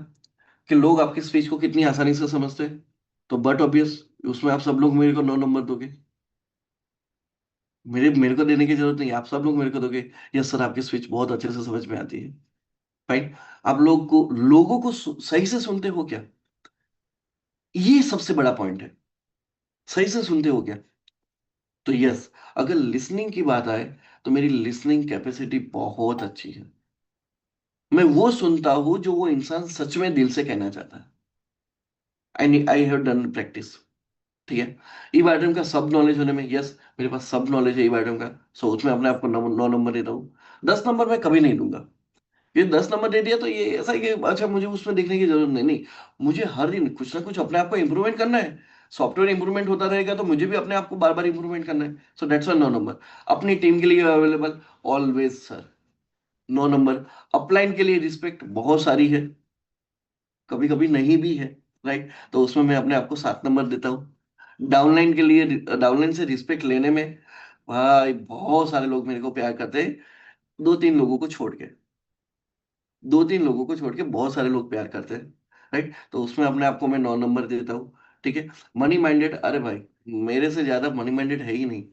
कि लोग आपकी स्पीच को कितनी आसानी से समझते हैं। तो बट ऑब्वियस, उसमें आप सब लोग मेरे को 9 नंबर दोगे। मेरे मेरे को देने की जरूरत नहीं, आप सब लोग मेरे को दोगे। यस सर, आपकी स्पीच बहुत अच्छे से समझ में आती है। फाइन। आप लोगों को सही से सुनते हो क्या? ये सबसे बड़ा पॉइंट है। सही से सुनते हो क्या? तो यस, अगर लिसनिंग की बात आए, तो मेरी लिसनिंग कैपेसिटी बहुत अच्छी है। मैं वो सुनता हूं जो वो इंसान सच में दिल से कहना चाहता है। I have done practice. ठीक है, ई आइटम का सब नॉलेज होने में, यस, मेरे पास सब नॉलेज है ई आइटम का। सो उसमें अपने आप को 9 नंबर देता हूँ। 10 नंबर मैं कभी नहीं दूंगा। ये 10 नंबर दे दिया तो ये ऐसा है कि अच्छा, मुझे उसमें देखने की जरूरत नहीं, नहीं। मुझे हर दिन कुछ ना कुछ अपने आप को इंप्रूवमेंट करना है। सॉफ्टवेयर इंप्रूवमेंट होता रहेगा, तो मुझे भी अपने आप को बार बार इंप्रूवमेंट करना है। So that's why 9 number. अपनी टीम के लिए available, always sir, 9 number. Upline के लिए रिस्पेक्ट बहुत सारी है, कभी कभी नहीं भी है, राइट, तो उसमें मैं अपने आप को 7 नंबर देता हूँ। डाउनलाइन के लिए, डाउनलाइन से रिस्पेक्ट लेने में, भाई बहुत सारे लोग मेरे को प्यार करते हैं। दो तीन लोगों को छोड़ के, 2-3 लोगों को छोड़ के बहुत सारे लोग प्यार करते हैं, राइट, तो उसमें अपने आप को मैं 9 नंबर देता हूँ। ठीक है। मनी माइंडेड, अरे भाई मेरे से ज्यादा मनी माइंडेड है ही नहीं।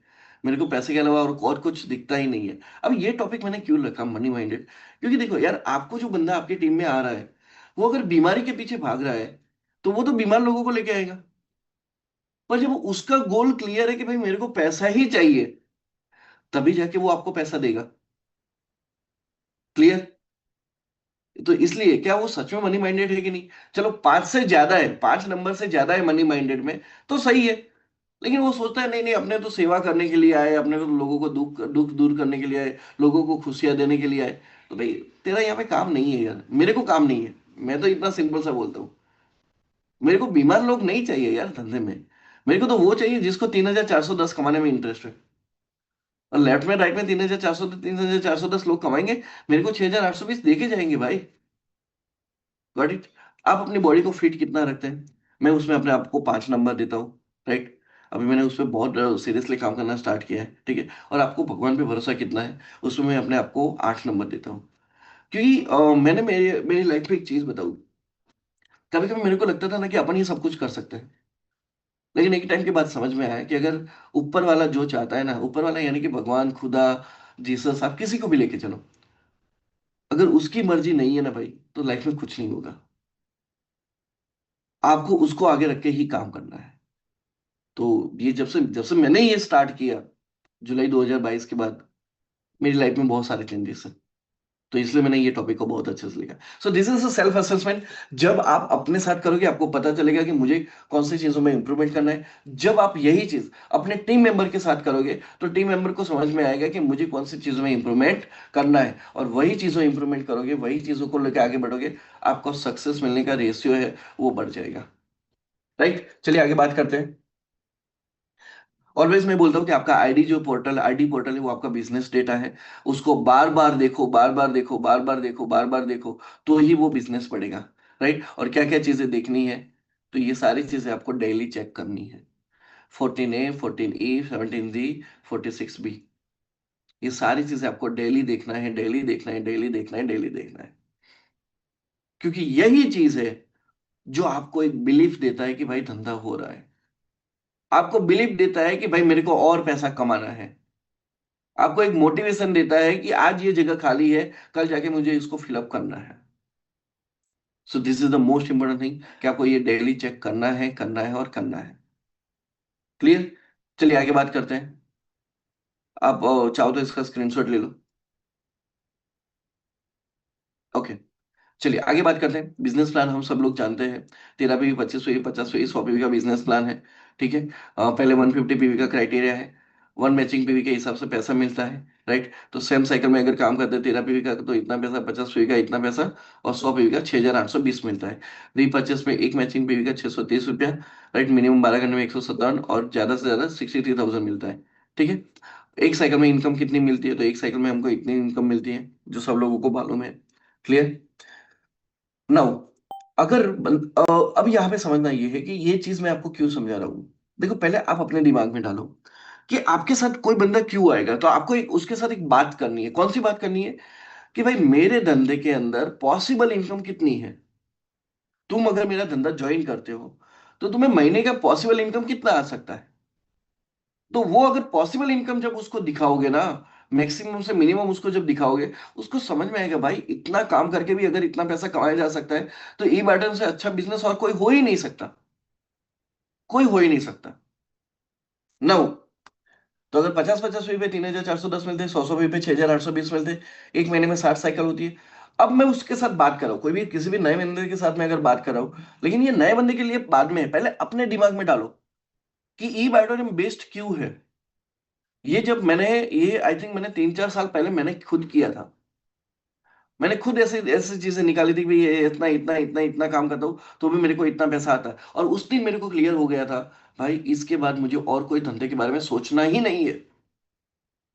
मेरे को पैसे के अलावा और कुछ दिखता ही नहीं है। अब ये टॉपिक मैंने क्यों रखा मनी माइंडेड, क्योंकि देखो यार, आपको जो बंदा आपकी टीम में आ रहा है, वो अगर बीमारी के पीछे भाग रहा है, तो वो तो बीमार लोगों को लेके आएगा। पर जब उसका गोल क्लियर है कि भाई मेरे को पैसा ही चाहिए, तभी जाके वो आपको पैसा देगा। क्लियर। तो इसलिए क्या वो सच में मनी माइंडेड है कि नहीं? चलो 5 से ज्यादा है, 5 नंबर से ज्यादा है मनी माइंडेड में, तो सही है। लेकिन वो सोचता है नहीं नहीं, अपने तो सेवा करने के लिए आए, अपने को तो लोगों को दुख दुख दूर करने के लिए आए, लोगों को खुशियां देने के लिए आए। तो भाई तेरा यहाँ पे काम नहीं है यार, मेरे को काम नहीं है। मैं तो इतना सिंपल सा बोलता हूँ। मेरे को बीमार लोग नहीं चाहिए यार धंधे में। मेरे को तो वो चाहिए जिसको 3,410 कमाने में इंटरेस्ट है। और लेफ्ट में राइट में 3,410 लोग कमाएंगे, मेरे को 6,820 देके जाएंगे भाई। Got it. आप अपनी बॉडी को फिट कितना रखते हैं? मैं उसमें अपने आप को 5 नंबर देता हूँ। राइट। अभी मैंने उस पर बहुत सीरियसली काम करना स्टार्ट किया है, ठीक है। और आपको भगवान पे भरोसा कितना है, उसमें मैं अपने आप को 8 नंबर देता हूँ। क्योंकि मैंने मेरी मेरी लाइफ में एक चीज बताऊँ। कभी कभी मेरे को लगता था ना कि अपन ये सब कुछ कर सकते हैं। लेकिन एक टाइम के बाद समझ में आया कि अगर ऊपर वाला जो चाहता है ना, ऊपर वाला यानी कि भगवान, खुदा, जीसस, आप किसी को भी लेके चलो, अगर उसकी मर्जी नहीं है ना भाई, तो लाइफ में कुछ नहीं होगा। आपको उसको आगे रख के ही काम करना है। तो ये जब से मैंने ये स्टार्ट किया, जुलाई 2022 के बाद, मेरी लाइफ में बहुत सारे चेंजेस हैं। तो इसलिए मैंने ये टॉपिक को बहुत अच्छे से लिया। सो this is a self assessment. जब आप अपने साथ करोगे, आपको पता चलेगा कि मुझे कौन सी चीजों में इंप्रूवमेंट करना है। जब आप यही चीज अपने टीम मेंबर के साथ करोगे, तो टीम मेंबर को समझ में आएगा कि मुझे कौन सी चीजों में इंप्रूवमेंट करना है, और वही चीजों में इंप्रूवमेंट करोगे, वही चीजों को लेकर आगे बढ़ोगे, आपको सक्सेस मिलने का रेशियो है वो बढ़ जाएगा। राइट, चलिए आगे बात करते हैं। ऑलवेज मैं बोलता हूँ कि आपका आईडी पोर्टल है, वो आपका बिजनेस डेटा है। उसको बार बार देखो, बार बार देखो, बार बार देखो, बार बार देखो, तो ही वो बिजनेस बढ़ेगा। राइट। और क्या क्या चीजें देखनी है, तो ये सारी चीजें आपको डेली चेक करनी है। 14A, 14E, 17G, 46B, ये सारी चीजें आपको डेली देखना है, डेली देखना है, डेली देखना है, डेली देखना है। क्योंकि यही चीज है जो आपको एक बिलीफ देता है कि भाई धंधा हो रहा है। आपको बिलीफ देता है कि भाई मेरे को और पैसा कमाना है। आपको एक मोटिवेशन देता है कि आज ये जगह खाली है, कल जाके मुझे इसको फिलअप करना है। So this is the most important thing, कि आपको ये डेली चेक करना है, करना है और करना है। क्लियर। चलिए आगे बात करते हैं। आप चाहो तो इसका स्क्रीनशॉट ले लो। ओके। चलिए आगे बात करते हैं। बिजनेस प्लान हम सब लोग जानते हैं। 13 पीवी, 25 पीवी, 50 पीवी, 100 पीवी का बिजनेस प्लान है। ठीक है। पहले 150 पीवी का क्राइटेरिया है। वन मैचिंग पीवी के हिसाब से पैसा मिलता है। राइट। तो सेम साइकिल में अगर काम करते हैं 13 पीवी का तो इतना पैसा, 50 पीवी का इतना पैसा, और 100 पीवी का 6,820 मिलता है। रीपर्चेस में एक मैचिंग पीवी का 630 रुपया। राइट। मिनिमम 12 घंटे में 157, और ज्यादा से ज्यादा 63,000 मिलता है। ठीक है। एक साइकिल में इनकम कितनी मिलती है, तो एक साइकिल में हमको इतनी इनकम मिलती है, जो सब लोगों को मालूम है। क्लियर। नाउ, अगर अब यहाँ पे समझना ये है कि ये चीज मैं आपको क्यों समझा रहा हूँ। देखो, पहले आप अपने दिमाग में डालो कि आपके साथ कोई बंदा क्यों आएगा, तो आपको एक उसके साथ एक बात करनी है। कौन सी बात करनी है? कि भाई मेरे धंधे के अंदर पॉसिबल इनकम कितनी है। तुम अगर मेरा धंधा ज्वाइन करते हो, तो तुम्हें महीने का पॉसिबल इनकम कितना आ सकता है। तो वो अगर पॉसिबल इनकम जब उसको दिखाओगे ना, मैक्सिमम से मिनिमम उसको जब दिखाओगे, उसको समझ में आएगा भाई इतना काम करके भी अगर इतना पैसा कमाया जा सकता है, तो ई बैटन से अच्छा बिजनेस और कोई हो ही नहीं सकता। कोई हो ही नहीं सकता। नौ। तो अगर 50-50 पे 3,410 मिलते, 100 पे 6,820 मिलते, एक महीने में 60 साइकिल होती है। अब मैं उसके साथ बात कर रहा हूं, कोई भी किसी भी नए बंदे के साथ मैं अगर बात कर रहा हूं, लेकिन ये नए बंदे के लिए बाद में है, पहले अपने दिमाग में डालो कि ई बैटन बेस्ट क्यों है। ये जब मैंने ये आई थिंक मैंने 3-4 साल पहले मैंने खुद किया था। मैंने खुद ऐसे ऐसी चीजें निकाली थी कि भाई ये इतना इतना इतना इतना काम करता हूँ तो भी मेरे को इतना पैसा आता है, और उस दिन मेरे को क्लियर हो गया था, भाई इसके बाद मुझे और कोई धंधे के बारे में सोचना ही नहीं है।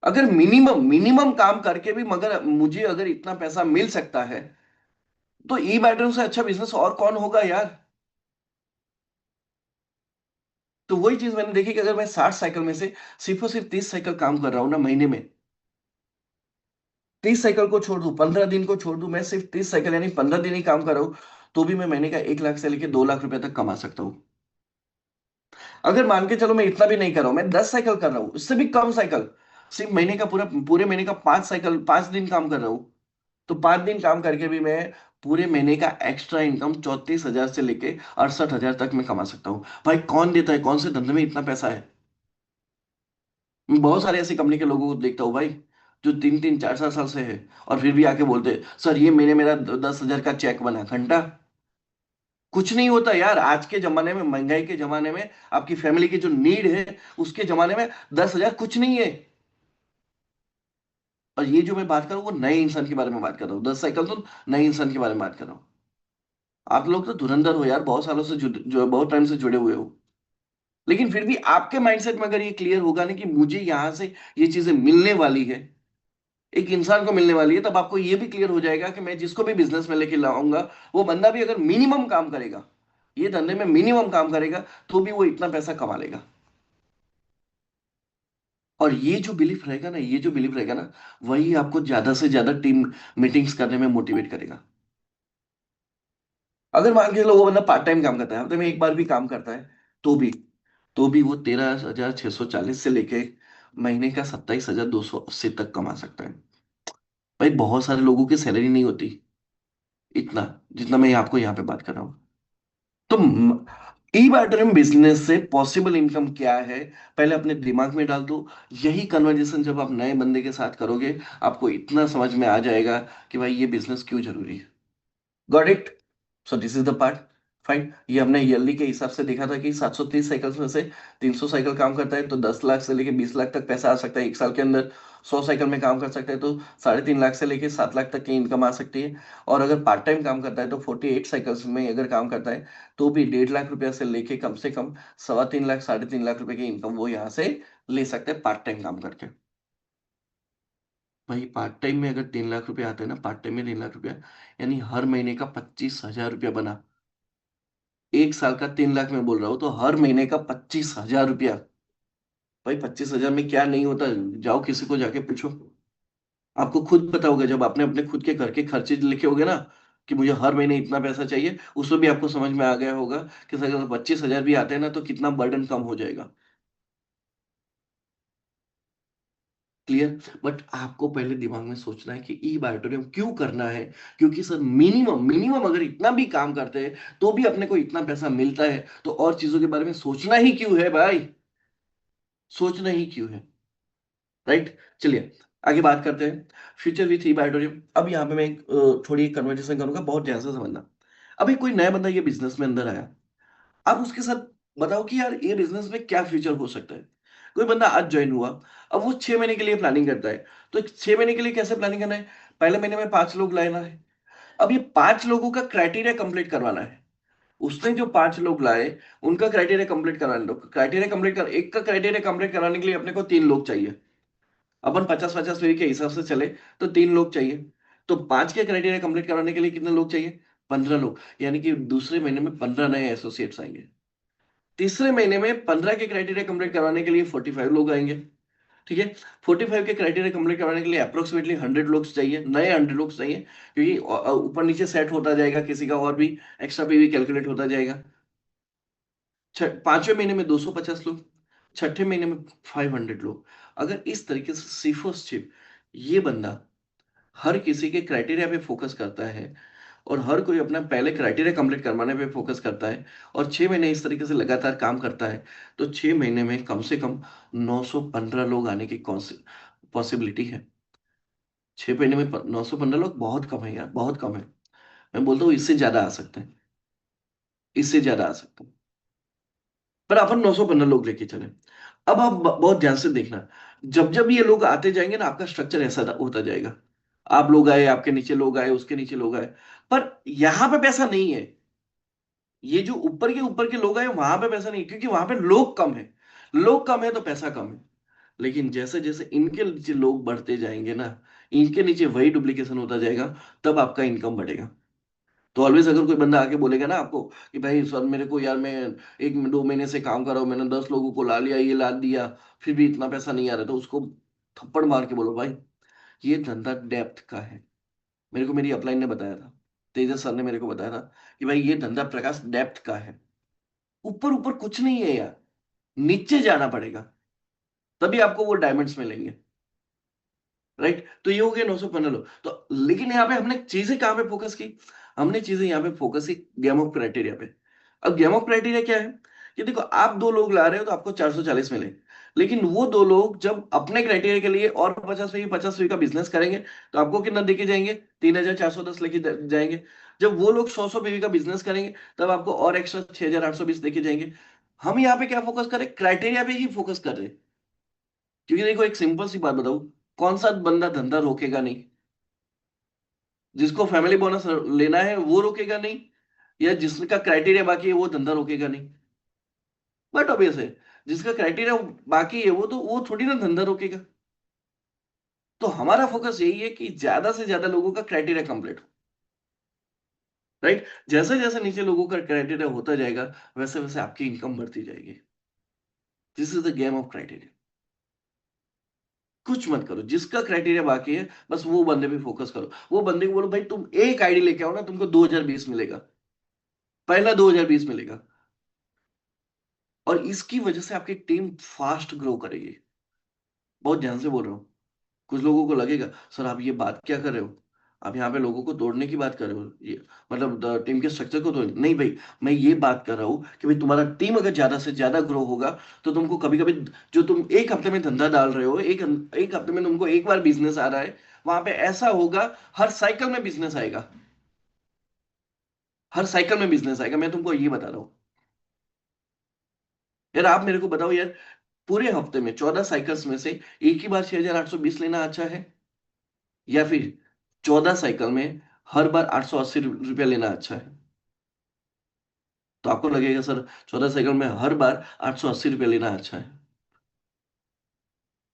अगर मिनिमम मिनिमम काम करके भी मगर मुझे अगर इतना पैसा मिल सकता है, तो ई बैटरी से अच्छा बिजनेस और कौन होगा यार। तो वही चीज मैंने देखी कि अगर मैं 60 साइकिल में से सिर्फ और सिर्फ 30 साइकिल काम कर रहा हूं ना महीने में, 30 साइकिल को छोड़ दूं, 15 दिन को छोड़ दूं, मैं सिर्फ 30 साइकिल यानी 15 दिन ही काम कर रहा हूं, तो भी मैं महीने का 1 लाख से लेकर 2 लाख रुपए तक कमा सकता हूँ। अगर मान के चलो मैं इतना भी नहीं कर रहा हूं, मैं 10 साइकिल कर रहा हूं, इससे भी कम साइकिल, सिर्फ महीने का पूरा पूरे महीने का 5 साइकिल, 5 दिन काम कर रहा हूं, तो 5 दिन काम करके भी मैं पूरे महीने का एक्स्ट्रा इनकम 34,000 से लेके 68,000 तक मैं कमा सकता हूँ। भाई कौन देता है, कौन से धंधे में इतना पैसा है? मैं बहुत सारे ऐसी कंपनी के लोगों को देखता हूँ भाई, जो 3 3 4 4 साल से है, और फिर भी आके बोलते हैं सर ये महीने मेरा 10,000 का चेक बना। घंटा कुछ नहीं होता यार, आज के जमाने में, महंगाई के जमाने में, आपकी फैमिली की जो नीड है उसके जमाने में 10,000 कुछ नहीं है। और ये जो मैं बात कर रहा हूँ वो नए इंसान के बारे में बात कर रहा हूँ, 10 साइकिल तो नए इंसान के बारे में बात कर रहा हूँ। आप लोग तो धुरंधर हो यार, बहुत सालों से जो बहुत टाइम से जुड़े हुए हो। लेकिन फिर भी आपके माइंडसेट में अगर ये क्लियर होगा ना कि मुझे यहां से ये चीजें मिलने वाली है, एक इंसान को मिलने वाली है, तब आपको ये भी क्लियर हो जाएगा कि मैं जिसको भी बिजनेस में लेके लाऊंगा, वो बंदा भी अगर मिनिमम काम करेगा, ये धंधे में मिनिमम काम करेगा, तो भी वो इतना पैसा कमा लेगा। और ये जो बिलीफ रहेगा ना, ये जो बिलीफ रहेगा ना, वही आपको ज्यादा से ज्यादा टीम मीटिंग्स करने में मोटिवेट करेगा। अगर मान के चलो वो बंदा पार्ट टाइम काम करता है, हफ्ते में एक बार भी काम करता है, तो भी तो भी वो 13,640 से लेके महीने का 27,280 तक कमा सकता है। भाई बहुत सारे लोगों की सैलरी नहीं होती इतना, जितना मैं आपको यहाँ पे बात कर रहा हूँ। तो ई बार्टरिंग बिजनेस से पॉसिबल इनकम क्या है, पहले अपने दिमाग में डाल दो। यही कन्वर्जेशन जब आप नए बंदे के साथ करोगे, आपको इतना समझ में आ जाएगा कि भाई ये बिजनेस क्यों जरूरी है। Got it? So this is the part. Fine, ये हमने ईयरली के हिसाब से देखा था कि 730 साइकिल्स में से 300 साइकिल काम करता है तो 10 लाख से लेके 20 लाख तक पैसा आ सकता है एक साल के अंदर। 100 साइकिल में काम कर सकता है तो 3.5 लाख से लेके 7 लाख तक की इनकम आ सकती है। और अगर पार्ट टाइम काम करता है तो 48 साइकिल्स में अगर काम करता है, तो भी 1.5 लाख रुपया से लेके कम से कम 3.25 लाख 3.5 लाख रुपए की इनकम वो यहाँ से ले सकते हैं पार्ट टाइम काम करके। भाई पार्ट टाइम में अगर 3 लाख रुपया आते हैं ना, पार्ट टाइम में 3 लाख रुपया, यानी हर महीने का 25,000 रुपया बना। एक साल का 3 लाख में बोल रहा हूं, तो हर महीने का 25,000 रुपया। भाई 25,000 में क्या नहीं होता, जाओ किसी को जाके पूछो, आपको खुद पता होगा। जब आपने अपने खुद के घर के खर्चे लिखे होंगे ना, कि मुझे हर महीने इतना पैसा चाहिए, उसमें भी आपको समझ में आ गया होगा कि अगर 25,000 भी आते हैं ना, तो कितना बर्डन कम हो जाएगा। क्लियर? बट आपको पहले दिमाग में सोचना है कि ई बायोटोरियम क्यों करना है। क्योंकि सर मिनिमम मिनिमम अगर इतना भी काम करते हैं, तो भी अपने को इतना पैसा मिलता है, तो और चीजों के बारे में सोचना ही क्यों है भाई? सोचना ही क्यों है? राइट? चलिए आगे बात करते हैं। फ्यूचर विथ ई बायोटोरियम। अब यहाँ पे मैं एक थोड़ी कन्वर्सेशन करूंगा, बहुत ध्यान से समझना। अभी कोई नया बंदा ये बिजनेस में अंदर आया, आप उसके साथ बताओ कि यार ये बिजनेस में क्या फ्यूचर हो सकता है। कोई बंदा आज ज्वाइन हुआ, अब वो 6 महीने के लिए प्लानिंग करता है। तो 6 महीने के लिए कैसे प्लानिंग करना है? पहले महीने में 5 लोग लाना है। अब ये 5 लोगों का क्राइटेरिया कंप्लीट करवाना है। उसने जो 5 लोग लाए, उनका क्राइटेरिया कंप्लीट कराने दो। क्राइटेरिया कंप्लीट कर, एक का क्राइटेरिया कंप्लीट कराने के लिए अपने को 3 लोग चाहिए। अपन 50 50 के हिसाब से चले, तो 3 लोग चाहिए। तो 5 के क्राइटेरिया कंप्लीट कराने के लिए कितने लोग चाहिए? 15 लोग। यानी कि दूसरे महीने में 15 नए एसोसिएट्स आएंगे। तीसरे महीने में 15 के क्राइटेरिया कंप्लीट कराने के लिए 45 लोग आएंगे। ठीक है? 45 के क्राइटेरिया कंप्लीट कराने के लिए अप्रोक्सीमेटली 100 लोग चाहिए, नए 100 लोग चाहिए, क्योंकि ऊपर नीचे सेट होता जाएगा किसी का, और भी एक्स्ट्रा पे भी कैलकुलेट होता जाएगा। 5वें महीने में 250 लोग, छठे महीने में 500 लोग। अगर इस तरीके से सिर्फ और सिर्फ ये बंदा हर किसी के क्राइटेरिया पे फोकस करता है, और हर कोई अपना पहले क्राइटेरिया कंप्लीट करवाने पे फोकस करता है, और 6 महीने इस तरीके से लगातार काम करता है, तो 6 महीने में कम से कम 915 लोग आने की पॉसिबिलिटी है। 6 महीने में 915 लोग बहुत कम है यार, बहुत कम है। मैं बोलता हूँ इससे ज्यादा आ सकते हैं, इससे ज्यादा आ सकते हैं। पर अपन 915 लोग लेके चले। अब आप बहुत ध्यान से देखना, जब जब ये लोग आते जाएंगे ना, आपका स्ट्रक्चर ऐसा होता जाएगा। आप लोग आए, आपके नीचे लोग आए, उसके नीचे लोग आए। पर यहां पे पैसा नहीं है। ये जो ऊपर के लोग आए वहां पे पैसा नहीं, क्योंकि वहां पे लोग कम है। लोग कम है तो पैसा कम है। लेकिन जैसे जैसे इनके नीचे लोग बढ़ते जाएंगे ना, इनके नीचे वही डुप्लीकेशन होता जाएगा, तब आपका इनकम बढ़ेगा। तो ऑलवेज अगर कोई बंदा आके बोलेगा ना आपको कि भाई सर मेरे को यार, मैं 1 2 महीने से काम कर रहा हूँ, मैंने 10 लोगों को ला लिया, ये ला दिया, फिर भी इतना पैसा नहीं आ रहा, तो उसको थप्पड़ मार के बोलो भाई ये धंधा डेप्थ का है। मेरे को मेरी अपलाइन ने बताया था, तेजस सर ने मेरे को बताया था कि भाई ये धंधा प्रकाश डेप्थ का है। ऊपर ऊपर कुछ नहीं है यार। नीचे जाना पड़ेगा, तभी आपको वो डायमंड्स मिलेंगे। राइट, तो ये हो गया 915 लोग तो। लेकिन यहाँ पे हमने चीजें कहाँ पे फोकस की? हमने चीजें यहाँ पे फोकस की गेम ऑफ क्राइटेरिया पे। अब गेम ऑफ क्राइटेरिया क्या है कि देखो, आप दो लोग ला रहे हो तो आपको 440 मिले, लेकिन वो दो लोग जब अपने क्राइटेरिया के लिए और 50 का बिजनेस करेंगे तो आपको कितना देके जाएंगे? 3410 लेके जाएंगे। जब वो लोग 100 बीवी का बिजनेस करेंगे तब आपको और एक्स्ट्रा 6820 देके जाएंगे। हम यहाँ पे क्या फोकस करें? क्राइटेरिया पे ही फोकस कर रहे हैं। क्योंकि देखो, एक सिंपल सी बात बताऊं, कौन सा बंदा धंधा रोकेगा नहीं? जिसको फैमिली बोनस लेना है वो रोकेगा नहीं, या जिसका क्राइटेरिया बाकी है वो धंधा रोकेगा नहीं? बट ऑब्वियस है, जिसका क्राइटेरिया बाकी है वो तो वो थोड़ी ना धंधा रोकेगा। तो हमारा फोकस यही है कि ज्यादा से ज्यादा लोगों का क्राइटेरिया कंप्लीट हो। राइट, जैसे जैसे नीचे लोगों का क्राइटेरिया होता जाएगा वैसे वैसे आपकी इनकम बढ़ती जाएगी। This is the game of criteria. कुछ मत करो, जिसका क्राइटेरिया बाकी है बस वो बंदे पे फोकस करो। वो बंदे को बोलो भाई तुम एक आईडी लेके आओ ना, तुमको 2020 मिलेगा, पहला 2020 मिलेगा। और इसकी वजह से आपकी टीम फास्ट ग्रो करेगी। बहुत ध्यान से बोल रहा हूँ। कुछ लोगों को लगेगा सर आप ये बात क्या कर रहे हो, आप यहाँ पे लोगों को तोड़ने की बात कर रहे हो, ये मतलब टीम के स्ट्रक्चर को तोड़ नहीं भाई। मैं ये बात कर रहा हूँ कि भाई तुम्हारा टीम अगर ज्यादा से ज्यादा ग्रो होगा तो तुमको कभी कभी, जो तुम एक हफ्ते में धंधा डाल रहे हो, एक एक हफ्ते में तुमको एक बार बिजनेस आ रहा है, वहां पे ऐसा होगा हर साइकिल में बिजनेस आएगा। हर साइकिल में बिजनेस आएगा, मैं तुमको ये बता रहा हूँ। यार आप मेरे को बताओ यार, पूरे हफ्ते में 14 साइकिल्स में से एक ही बार 6820 लेना अच्छा है, या फिर 14 साइकिल में हर बार 880 रुपया लेना अच्छा है? तो आपको लगेगा सर 14 साइकिल में हर बार 880 रुपया लेना अच्छा है।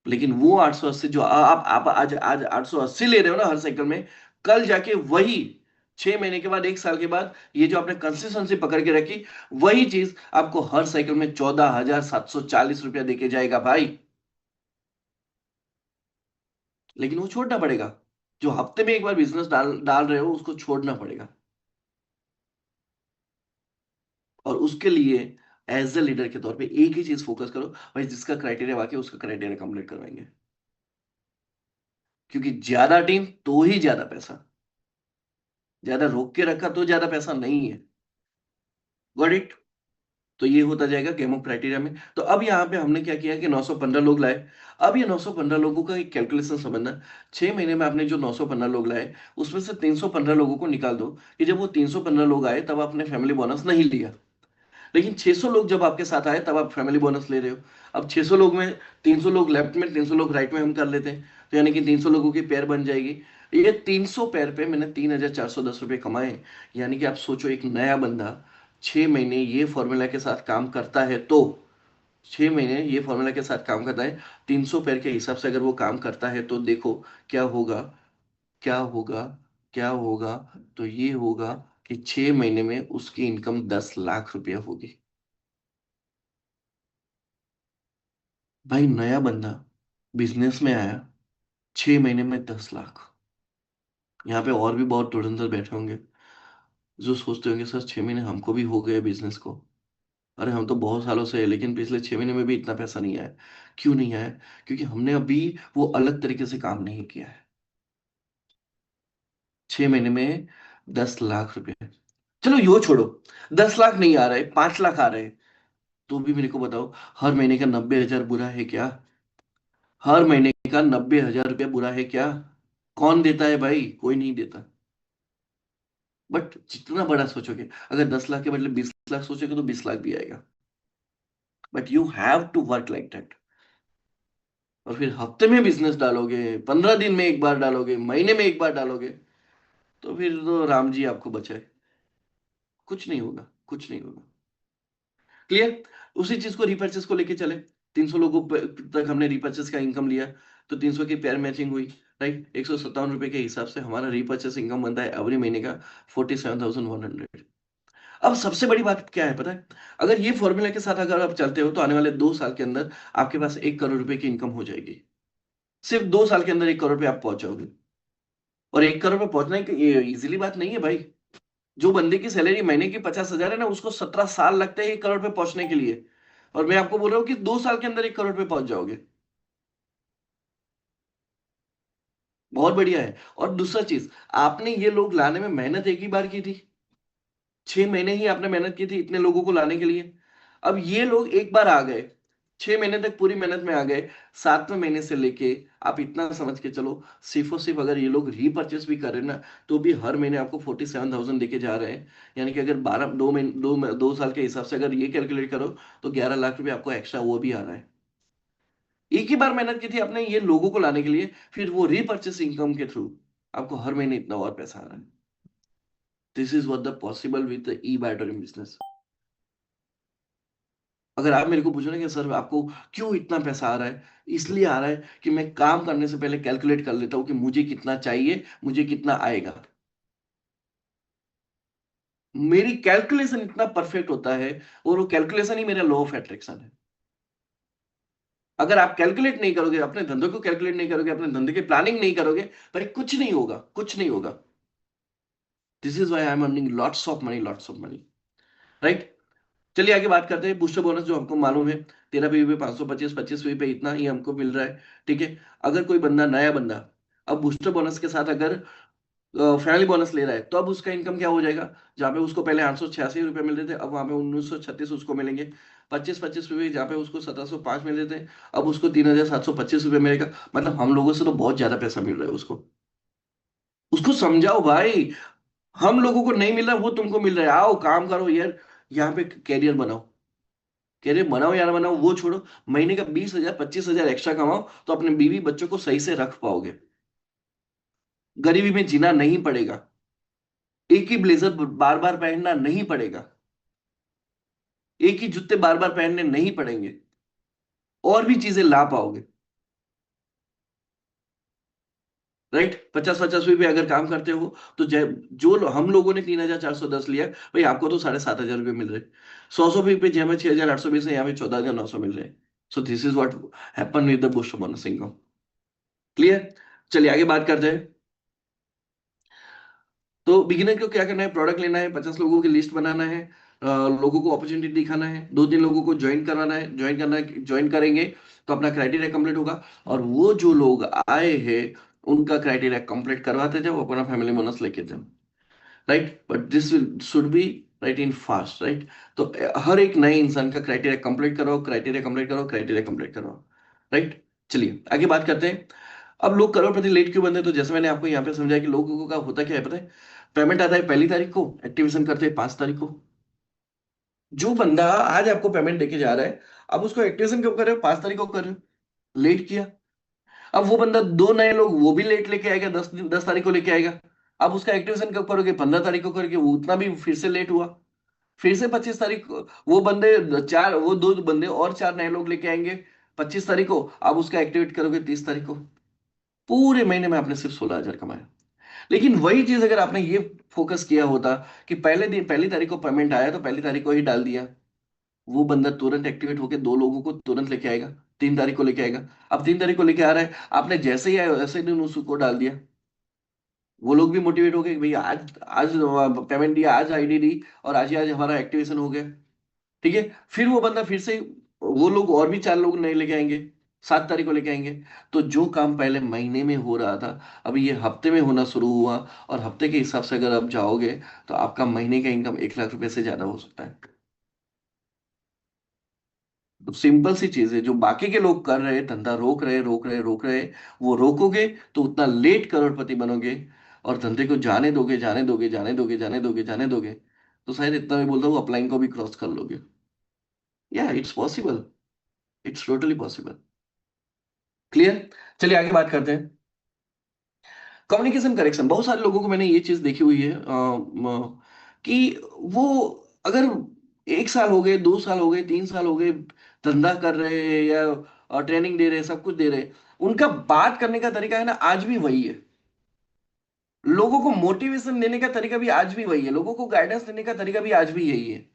लेकिन वो 880 जो आप आज आज 880 ले रहे हो ना हर साइकिल में, कल जाके वही 6 महीने के बाद, एक साल के बाद, ये जो आपने कंसिस्टेंसी पकड़ के रखी, वही चीज आपको हर साइकिल में 14,740 रुपया देके जाएगा भाई। लेकिन वो छोड़ना पड़ेगा। जो हफ्ते में एक बार बिजनेस डाल डाल रहे हो उसको छोड़ना पड़ेगा। और उसके लिए एज ए लीडर के तौर पे एक ही चीज फोकस करो भाई, जिसका क्राइटेरिया बाकी है उसका क्राइटेरिया कंप्लीट करवाएंगे। क्योंकि ज्यादा टीम तो ही ज्यादा पैसा, ज्यादा रोक के रखा तो ज्यादा पैसा नहीं है। Got it? तो ये होता जाएगा गेम ऑफ क्राइटेरिया में। तो अब यहाँ पे हमने क्या किया कि 915 लोग लाए। अब ये 915 लोगों का एक कैलकुलेशन समझना। 6 महीने में आपने जो 915 लोग लाए उसमें से 315 लोगों को निकाल दो, कि जब वो 315 लोग आए तब आपने फैमिली बोनस नहीं लिया। लेकिन 600 लोग जब आपके साथ आए तब आप फैमिली बोनस ले रहे हो। अब 600 लोग में 300 लोग लेफ्ट में, 300 लोग राइट में हम कर लेते हैं, तो यानी कि 300 लोगों की पेयर बन जाएगी। ये 300 पेयर पे मैंने 3410 रुपये कमाए। यानी कि आप सोचो, एक नया बंदा 6 महीने ये फॉर्मूला के साथ काम करता है तो, 6 महीने ये फॉर्मूला के साथ काम करता है, 300 पेयर के हिसाब से अगर वो काम करता है तो देखो क्या होगा, क्या होगा, क्या होगा। तो ये होगा कि 6 महीने में उसकी इनकम 10 लाख रुपया होगी। भाई नया बंदा बिजनेस में आया, 6 महीने में 10 लाख। यहाँ पे और भी बहुत धुरंधर बैठे होंगे जो सोचते होंगे सर 6 महीने हमको भी हो गए बिजनेस को। अरे हम तो बहुत सालों से है, लेकिन पिछले 6 महीने में भी इतना पैसा नहीं आया। क्यों नहीं आया? क्योंकि हमने अभी वो अलग तरीके से काम नहीं किया है। 6 महीने में 10 लाख रुपए, चलो यो छोड़ो, 10 लाख नहीं आ रहे, 5 लाख आ रहे हैं, तो भी मेरे को बताओ, हर महीने का 90,000 बुरा है क्या? हर महीने का 90,000 रुपया बुरा है क्या? कौन देता है भाई? कोई नहीं देता। बट जितना बड़ा सोचोगे, अगर 10 लाख के बदले 20 लाख सोचोगे तो 20 लाख भी आएगा। But you have to work like that. और फिर हफ्ते में बिजनेस डालोगे, 15 दिन में एक बार डालोगे, महीने में एक बार डालोगे, तो फिर तो राम जी आपको बचाए। कुछ नहीं होगा, कुछ नहीं होगा। क्लियर? उसी चीज को रिपर्चेस को लेके चले। 300 लोगों तक हमने रिपर्चेस का इनकम लिया, तो 300 की पेयर मैचिंग हुई। राइट, 157 रुपए के हिसाब से हमारा रिपर्चेस इनकम बनता है एवरी महीने का 47,100। अब सबसे बड़ी बात क्या है पता है? अगर ये फॉर्मूला के साथ अगर आप चलते हो तो आने वाले 2 साल के अंदर आपके पास 1 करोड़ रुपए की इनकम हो जाएगी। सिर्फ 2 साल के अंदर 1 करोड़ पे आप पहुंचोगे। और 1 करोड़ पे पहुंचना ये इजीली बात नहीं है भाई। जो बंदे की सैलरी महीने की 50,000 है ना, उसको 17 साल लगते हैं 1 करोड़ पे पहुंचने के लिए। और मैं आपको बोल रहा हूँ कि 2 साल के अंदर 1 करोड़ पे पहुंच जाओगे। बहुत बढ़िया है। और दूसरा चीज, आपने ये लोग लाने में मेहनत एक ही बार की थी। 6 महीने ही आपने मेहनत की थी इतने लोगों को लाने के लिए। अब ये लोग एक बार आ गए, 6 महीने तक पूरी मेहनत में आ गए। 7वें महीने से लेके आप इतना समझ के चलो, सिर्फ और सिर्फ अगर ये लोग रीपर्चेस भी कर रहे हैं ना, तो भी हर महीने आपको 47,000 देके जा रहे हैं। यानी कि अगर 2 महीने 2 साल के हिसाब से अगर ये कैलकुलेट करो, तो 11 लाख रुपए आपको एक्स्ट्रा वो भी आ रहा है। एक ही बार मेहनत की थी आपने ये लोगों को लाने के लिए, फिर वो रीपर्चेस इनकम के थ्रू आपको हर महीने इतना और पैसा आ रहा है। This is what the possible with the E बायोटोरियम बिजनेस। अगर आप मेरे को पूछो ना कि सर आपको क्यों इतना पैसा आ रहा है, इसलिए आ रहा है कि मैं काम करने से पहले कैलकुलेट कर लेता हूं कि मुझे कितना चाहिए, मुझे कितना आएगा। मेरी कैलकुलेशन इतना परफेक्ट होता है, और वो कैलकुलेशन ही मेरा लॉ ऑफ अट्रैक्शन है। अगर आप कैलकुलेट नहीं करोगे, अपने धंधे को कैलकुलेट नहीं करोगे, अपने धंधे की प्लानिंग नहीं करोगे, भाई कुछ नहीं होगा, कुछ नहीं होगा। This is why I am earning lots of money, lots of money. Right. चलिए आगे बात करते हैं। बूस्टर बोनस जो हमको मालूम है, 13 पीवी पे 525, 25 पीवी पे इतना ही हमको मिल रहा है। ठीक है। अगर कोई बंदा, नया बंदा, अब बूस्टर बोनस के साथ अगर फैमिली बोनस ले रहा है, तो अब उसका इनकम क्या हो जाएगा? जहाँ पे उसको पहले 886 रुपये मिल रहे थे, अब वहां पे 1936 उसको मिलेंगे। 25-25 रुपये जहाँ पे उसको 1705 मिल रहे थे, अब उसको 3725 रुपये मिलेगा। मतलब हम लोगों से तो बहुत ज्यादा पैसा मिल रहा है उसको। उसको समझाओ भाई, हम लोगों को नहीं मिल रहा, वो तुमको मिल रहा है, आओ काम करो यार, यहाँ पे कैरियर बनाओ। कैरियर बनाओ या ना बनाओ वो छोड़ो, महीने का 20,000 25,000 एक्स्ट्रा कमाओ, तो अपने बीवी बच्चों को सही से रख पाओगे। गरीबी में जीना नहीं पड़ेगा। एक ही ब्लेजर बार बार पहनना नहीं पड़ेगा। एक ही जूते बार बार पहनने नहीं पड़ेंगे। और भी चीजें ला पाओगे। राइट। 50-50 रुपये अगर काम करते हो, तो हम लोगों ने 3,410 लिया, भाई आपको तो 7,500 रुपये मिल रहे। 100 रुपये जहाँ में 6,820 है, यहाँ पे 14,900 मिल रहे। सो this is what happen with the boost bonus income. Clear. चलिए आगे बात करते हैं। तो बिगिनर को क्या करना है? प्रोडक्ट लेना है, 50 लोगों की लिस्ट बनाना है, लोगों को अपॉर्चुनिटी दिखाना है, 2-3 लोगों को ज्वाइन करवाना है, ज्वाइन करना है, ज्वाइन करेंगे तो अपना क्राइटेरिया कंप्लीट होगा। और वो जो लोग आए हैं, उनका क्राइटेरिया कंप्लीट करवाते जाओ, अपना फैमिली बोनस लेके जाओ। Right. But this will should be right in fast, right. तो हर एक नए इंसान का क्राइटेरिया कंप्लीट करो, क्राइटेरिया कंप्लीट करो, क्राइटेरिया कंप्लीट करो। राइट। चलिए आगे बात करते हैं। अब लोग करोड़पति लेट क्यों बनते हैं? तो जैसे मैंने आपको यहाँ पे समझाया कि लोगों का होता क्या है पता है? पेमेंट आता है 1 तारीख को, एक्टिवेशन करते हैं 5 तारीख को। जो बंदा आज आपको पेमेंट देके जा रहा है, अब उसको एक्टिवेशन कब कर रहे हो? 5 तारीख को कर रहे हो। लेट किया। अब वो बंदा, 2 नए लोग वो भी लेट लेके आएगा, 10 तारीख को लेके आएगा। अब उसका एक्टिवेशन कब करोगे? 15 तारीख को करके, वो उतना भी फिर से लेट हुआ। फिर से 25 तारीख को वो बंदे, चार, वो 2 बंदे और 4 नए लोग लेके आएंगे 25 तारीख को। अब उसका एक्टिवेट करोगे 30 तारीख को। पूरे महीने में आपने सिर्फ 16,000 कमाया। लेकिन वही चीज अगर आपने ये फोकस किया होता कि पहले दिन, 1 तारीख को पेमेंट आया तो 1 तारीख को ही डाल दिया, वो बंदा तुरंत एक्टिवेट होकर 2 लोगों को तुरंत लेके आएगा। 3 तारीख को लेके आएगा। अब 3 तारीख को लेके आ रहा है, आपने जैसे ही आया वैसे दिन उसको डाल दिया। वो लोग भी मोटिवेट हो गए कि भाई आज आज पेमेंट दिया, आज आईडी दी, और आज ही आज हमारा एक्टिवेशन हो गया। ठीक है। फिर वो बंदा फिर से, वो लोग और भी 4 लोग नए लेके आएंगे, 7 तारीख को लेके आएंगे। तो जो काम पहले महीने में हो रहा था, अब ये हफ्ते में होना शुरू हुआ। और हफ्ते के हिसाब से अगर आप जाओगे, तो आपका महीने का इनकम 1 लाख रुपए से ज्यादा हो सकता है। तो सिंपल सी चीज है, जो बाकी के लोग कर रहे हैं, धंधा रोक रहे रोक रहे रोक रहे, वो रोकोगे तो उतना लेट करोड़पति बनोगे। और धंधे को जाने दोगे, जाने दोगे, जाने दोगे, जाने दोगे, जाने दोगे, तो शायद इतना मैं बोलता हूँ अपलाइन को भी क्रॉस कर लोगे। या it's possible. It's totally possible. Clear. चलिए आगे बात करते हैं। कम्युनिकेशन करेक्शन, बहुत सारे लोगों को मैंने ये चीज देखी हुई है, कि वो अगर 1 साल हो गए, 2 साल हो गए, 3 साल हो गए, धंधा कर रहे हैं या ट्रेनिंग दे रहे हैं, सब कुछ दे रहे हैं, उनका बात करने का तरीका है ना, आज भी वही है। लोगों को मोटिवेशन देने का तरीका भी आज भी वही है, लोगों को गाइडेंस देने का तरीका भी आज भी यही है।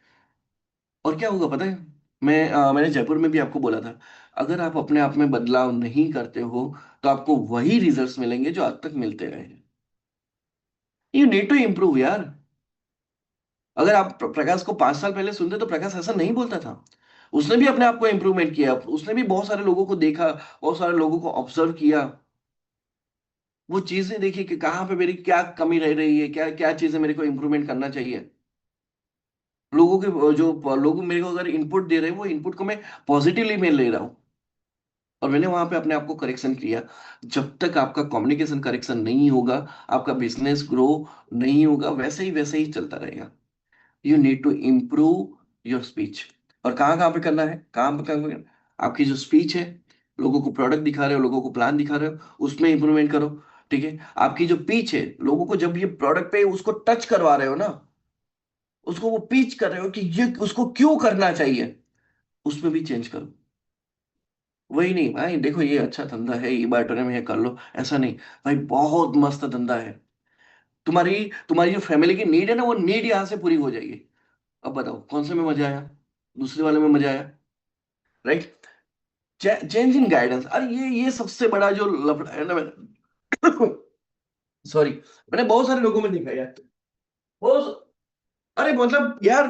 और क्या होगा पता है? मैंने जयपुर में भी आपको बोला था, अगर आप अपने आप में बदलाव नहीं करते हो, तो आपको वही रिजल्ट्स मिलेंगे जो आज तक मिलते रहे हैं। यू नीड टू इम्प्रूव यार। अगर आप प्रकाश को 5 साल पहले सुनते, तो प्रकाश ऐसा नहीं बोलता था। उसने भी अपने आप को इम्प्रूवमेंट किया, उसने भी बहुत सारे लोगों को देखा, बहुत सारे लोगों को ऑब्जर्व किया, वो चीजें देखी कि कहाँ पे मेरी क्या कमी रह रही है, क्या क्या चीजें मेरे को इम्प्रूवमेंट करना चाहिए। लोगों के जो लोग मेरे को अगर इनपुट दे रहे हैं, वो इनपुट को मैं पॉजिटिवली में ले रहा हूँ, और मैंने वहां पे अपने आप को करेक्शन किया। जब तक आपका कम्युनिकेशन करेक्शन नहीं होगा, आपका बिजनेस ग्रो नहीं होगा, वैसे ही चलता रहेगा। You need to improve your speech. और कहाँ कहाँ पे करना है, कहाँ पे करना है? आपकी जो स्पीच है, लोगों को प्रोडक्ट दिखा रहे हो, लोगों को प्लान दिखा रहे हो, उसमें इंप्रूवमेंट करो। ठीक है, आपकी जो पीच है, लोगों को जब ये प्रोडक्ट पे उसको टच करवा रहे हो ना, उसको वो पीच कर रहे हो कि ये उसको क्यों करना चाहिए, उसमें भी चेंज करो। वही नहीं भाई, देखो ये अच्छा धंधा है, ई बाटोरे में ये कर लो, ऐसा नहीं। भाई बहुत मस्त धंधा है। तुम्हारी तुम्हारी जो फैमिली की नीड है ना, वो नीड यहाँ से पूरी हो जाएगी। अब बताओ कौन से में मजा आया, दूसरे वाले में मजा आया, राइट? चेंज इन गाइडेंस, अरे ये सबसे बड़ा जो लफड़ा है ना, मैंने सॉरी, मैंने बहुत सारे लोगों में देखा यार। बहुत, अरे मतलब यार,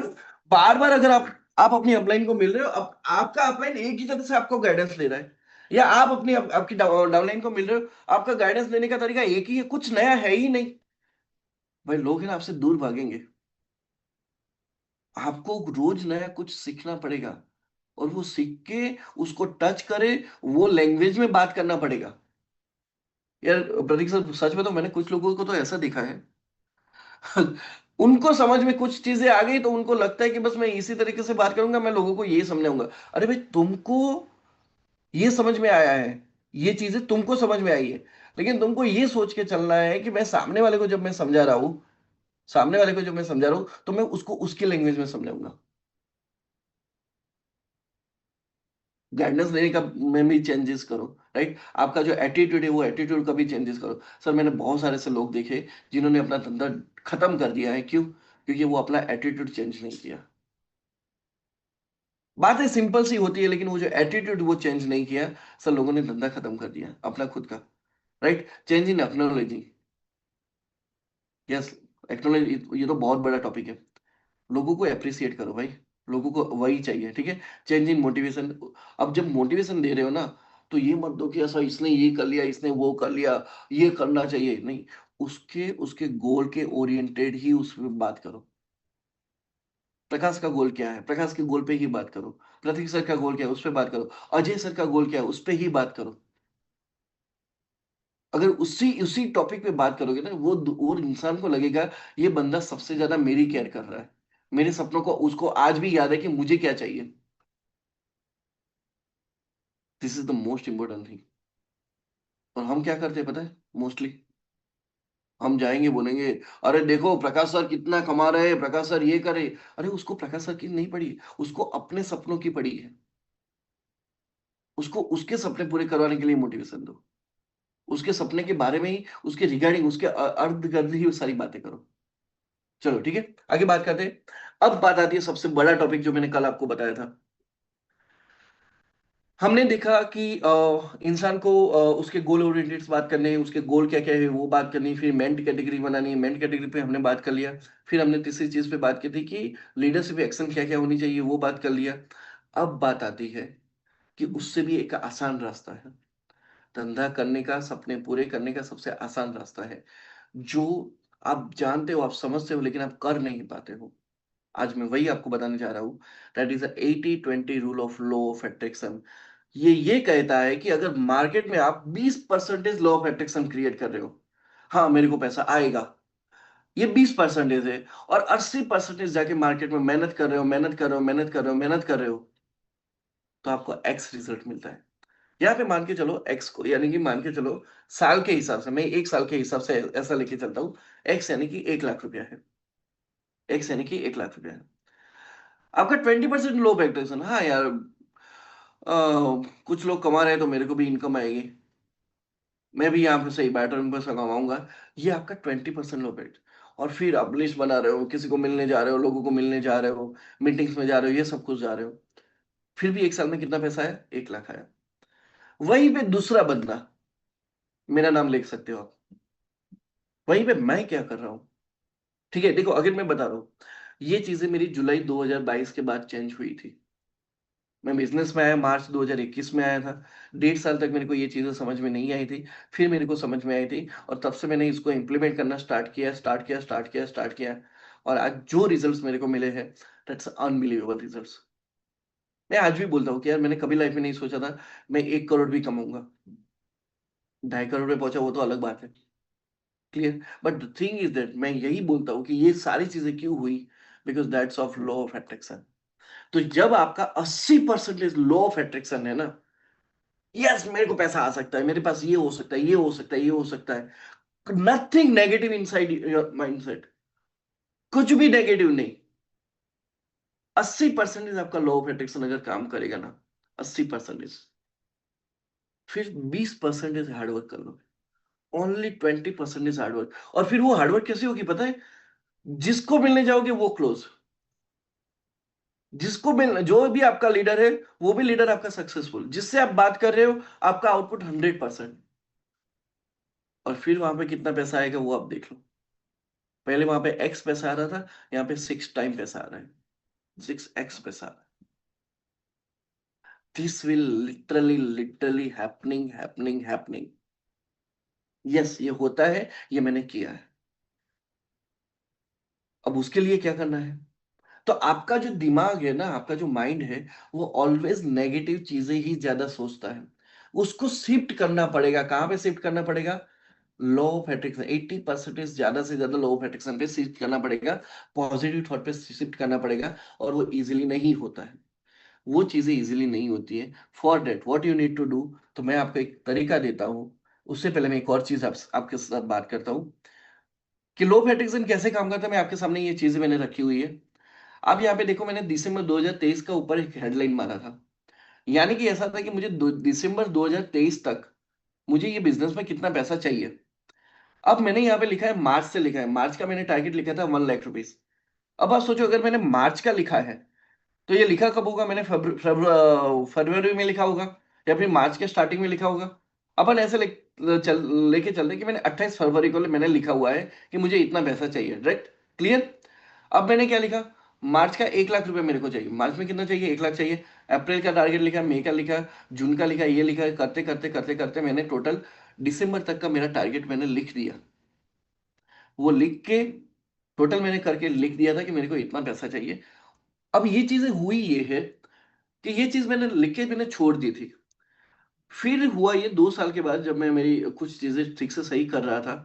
बार बार अगर आप अपनी अपलाइन को मिल रहे हो, अब आपका अपलाइन एक ही तरह से आपको गाइडेंस ले रहा है, या आप अपनी आपकी डाउनलाइन को मिल रहे हो, आपका गाइडेंस लेने का तरीका एक ही है, कुछ नया है ही नहीं। भाई लोग हैं ना आपसे दूर भागेंगे। आपको रोज नया कुछ सीखना पड़ेगा, और वो सीख के उसको टच करे, वो लैंग्वेज में बात करना पड़ेगा। यार प्रतीक सर, सच में तो मैंने कुछ लोगों को तो ऐसा देखा है, उनको समझ में कुछ चीजें आ गई तो उनको लगता है कि बस मैं इसी तरीके से बात करूंगा, मैं लोगों को यही समझाऊंगा। अरे भाई, तुमको ये समझ में आया है, ये चीजें तुमको समझ में आई है, लेकिन तुमको ये सोच के चलना है कि मैं सामने वाले को जब मैं समझा रहा हूं, सामने वाले को जब मैं समझा रहा हूं, तो मैं उसको उसकी लैंग्वेज में समझाऊंगा। गाइडेंस लेने का में भी चेंजेस करो, राइट? आपका जो एटीट्यूड है, वो एटीट्यूड का भी चेंजेस करो। सर मैंने बहुत सारे ऐसे लोग देखे जिन्होंने अपना धंधा खत्म कर दिया है, क्यों? क्योंकि वो अपना एटीट्यूड चेंज नहीं किया। बातें सिंपल सी होती है, लेकिन वो जो एटीट्यूड वो चेंज नहीं किया, सर लोगों ने धंधा खत्म कर दिया अपना खुद का। Right, change in technology. Yes, technology, ये तो बहुत बड़ा टॉपिक है। लोगों को अप्रिसिएट करो भाई, लोगों को वही चाहिए, ठीक है? Change in motivation. अब जब मोटिवेशन दे रहे हो ना, तो ये मत दो कि ऐसा इसने ये कर लिया, इसने वो कर लिया, ये करना चाहिए, नहीं। उसके उसके गोल के ओरिएंटेड ही उसमें बात करो। प्रकाश का गोल क्या है, प्रकाश के गोल पे ही बात करो। प्रतीक सर का गोल क्या है, उस पर बात करो। अजय सर का गोल क्या है, उस पर ही बात करो। अगर उसी उसी टॉपिक पे बात करोगे ना, वो इंसान को लगेगा ये बंदा सबसे ज्यादा मेरी केयर कर रहा है, मेरे सपनों को उसको आज भी याद है कि मुझे क्या चाहिए। This is the most important thing. और हम क्या करते हैं पता है, मोस्टली हम जाएंगे बोलेंगे, अरे देखो प्रकाश सर कितना कमा रहे हैं, प्रकाश सर ये करे। अरे उसको प्रकाश सर की नहीं पड़ी, उसको अपने सपनों की पड़ी है। उसको उसके सपने पूरे करवाने के लिए मोटिवेशन दो। उसके सपने के बारे में ही, उसके रिगार्डिंग, उसके अर्ध गर्द ही सारी बातें करो। चलो ठीक है, आगे बात करते हैं। अब बात आती है सबसे बड़ा टॉपिक जो मैंने कल आपको बताया था। हमने देखा कि इंसान को उसके गोल ओरिएंटेड बात करने हैं, उसके गोल क्या क्या है वो बात करनी, फिर मेंट कैटेगरी बनानी है, मेंट कैटेगरी पे हमने बात कर लिया। फिर हमने तीसरी चीज पे बात की थी कि लीडरशिप एक्शन क्या क्या होनी चाहिए, वो बात कर लिया। अब बात आती है कि उससे भी एक आसान रास्ता है, धंधा करने का, सपने पूरे करने का सबसे आसान रास्ता है, जो आप जानते हो, आप समझते हो, लेकिन आप कर नहीं पाते हो। आज मैं वही आपको बताने जा रहा हूँ। That is 80-20 rule of law of attraction. ये कहता है कि अगर मार्केट में आप 20% लॉ ऑफ अट्रैक्शन क्रिएट कर रहे हो, हाँ मेरे को पैसा आएगा, ये 20% है, और 80% जाके मार्केट में मेहनत कर रहे हो, मेहनत कर रहे हो, मेहनत कर रहे हो, मेहनत कर रहे हो, तो आपको एक्स रिजल्ट मिलता है। यहाँ पे मान के चलो एक्स को, यानी कि मान के चलो साल के हिसाब से, मैं एक साल के हिसाब से ऐसा लेके चलता हूँ। एक्स यानी कि 1 लाख रुपया है, एक्स यानी कि 1 लाख रुपया है। आपका 20% लो एक्सपेक्टेशन, हाँ यार, कुछ लोग कमा रहे हैं तो मेरे को भी इनकम आएगी, मैं भी यहाँ पे सही बैटर में पैसा कमाऊंगा। ये आपका 20% लो बैठ। और फिर आप लिस्ट बना रहे हो, किसी को मिलने जा रहे हो, लोगों को मिलने जा रहे हो, मीटिंग्स में जा रहे हो, ये सब कुछ जा रहे हो, फिर भी एक साल में कितना पैसा है, 1 लाख आया। वहीं पे दूसरा बंदा, मेरा नाम लिख सकते हो आप, वहीं पे मैं क्या कर रहा हूँ। ठीक है, देखो अगर मैं बता रहा हूँ, ये चीजें मेरी जुलाई 2022 के बाद चेंज हुई थी। मैं बिजनेस में आया मार्च 2021 में आया था। 1.5 साल तक मेरे को ये चीजें समझ में नहीं आई थी। फिर मेरे को समझ में आई थी, और तब से मैंने इसको इम्प्लीमेंट करना स्टार्ट किया। और आज जो रिजल्ट्स मेरे को मिले हैं, दैट्स अनबिलीवेबल रिजल्ट्स। मैं आज भी बोलता हूँ कि यार मैंने कभी लाइफ में नहीं सोचा था मैं 1 करोड़ भी कमाऊंगा। 2.5 करोड़ पे पहुंचा वो तो अलग बात है। Clear. But the thing is that मैं यही बोलता हूँ कि ये सारी चीजें क्यों हुई, because that's of law of attraction. तो जब आपका 80% लॉ ऑफ अट्रैक्शन है ना, यस मेरे को पैसा आ सकता है, मेरे पास ये हो सकता है, ये हो सकता है, ये हो सकता है, nothing negative inside your mindset, कुछ भी नेगेटिव नहीं। 80% आपका लॉ ऑफ अट्रैक्शन अगर काम करेगा ना, 80%, फिर 20% हार्डवर्क कर लो। Only 20% hard work. और फिर वो हार्डवर्क कैसे होगी पता है? जिसको मिलने जाओगे वो क्लोज, जिसको मिल जो भी आपका लीडर है, वो भी लीडर आपका सक्सेसफुल, जिससे आप बात कर रहे हो, आपका आउटपुट 100%। और फिर वहां पे कितना पैसा आएगा वो आप देख लो। पहले वहां पे एक्स पैसा आ रहा था, यहाँ पे 6 टाइम पैसा आ रहा है, 6x पैसा आ रहा है। This will literally literally happening. Yes ये होता है, ये मैंने किया है। अब उसके लिए क्या करना है? तो आपका जो दिमाग है ना, आपका जो माइंड है, वो ऑलवेज नेगेटिव चीजें ही ज्यादा सोचता है। उसको शिफ्ट करना पड़ेगा। कहां पे शिफ्ट करना पड़ेगा? Law of एट्रिक्शन। 80% ज्यादा से ज्यादा लॉ ऑफ एट्रिक्शन पे शिफ्ट करना पड़ेगा, पॉजिटिव थॉट पे शिफ्ट करना पड़ेगा। और वो इजीली नहीं होता है, वो चीजें इजीली नहीं होती है। For that what you need to do, तो मैं आपको एक तरीका देता हूँ। उससे पहले मैं एक और चीज आपके साथ बात करता हूँ कि लो फैटिक्सन कैसे काम करता है। मैं आपके सामने ये चीजें मैंने रखी हुई है। अब यहाँ पे देखो, मैंने दिसंबर 2023 का ऊपर एक हेडलाइन मारा था। यानी कि ऐसा था कि मुझे दिसंबर 2023 तक मुझे ये बिजनेस में कितना पैसा चाहिए। अब मैंने यहाँ पे लिखा है मार्च से, लिखा है मार्च का मैंने टारगेट लिखा था 1 लाख रुपीज। अब आप सोचो, अगर मैंने मार्च का लिखा है, तो ये लिखा कब होगा? मैंने फरवरी में लिखा होगा, या फिर मार्च के स्टार्टिंग में लिखा होगा। अपन ऐसे लेके चलते हैं कि मैंने 28 फरवरी को मैंने लिखा हुआ है कि मुझे इतना पैसा चाहिए, राइट? क्लियर। अब मैंने क्या लिखा? मार्च का 1 लाख रुपए मेरे को चाहिए। मार्च में कितना चाहिए? 1 लाख चाहिए। अप्रैल का टारगेट लिखा, मई का लिखा, जून का लिखा, ये लिखा, करते करते करते करते मैंने टोटल दिसंबर तक का मेरा टारगेट मैंने लिख दिया। वो लिख के टोटल मैंने करके लिख दिया था कि मेरे को इतना पैसा चाहिए। अब ये चीजें हुई ये है कि ये चीज मैंने लिख के मैंने छोड़ दी थी। फिर हुआ ये 2 साल के बाद, जब मैं मेरी कुछ चीजें ठीक से सही कर रहा था,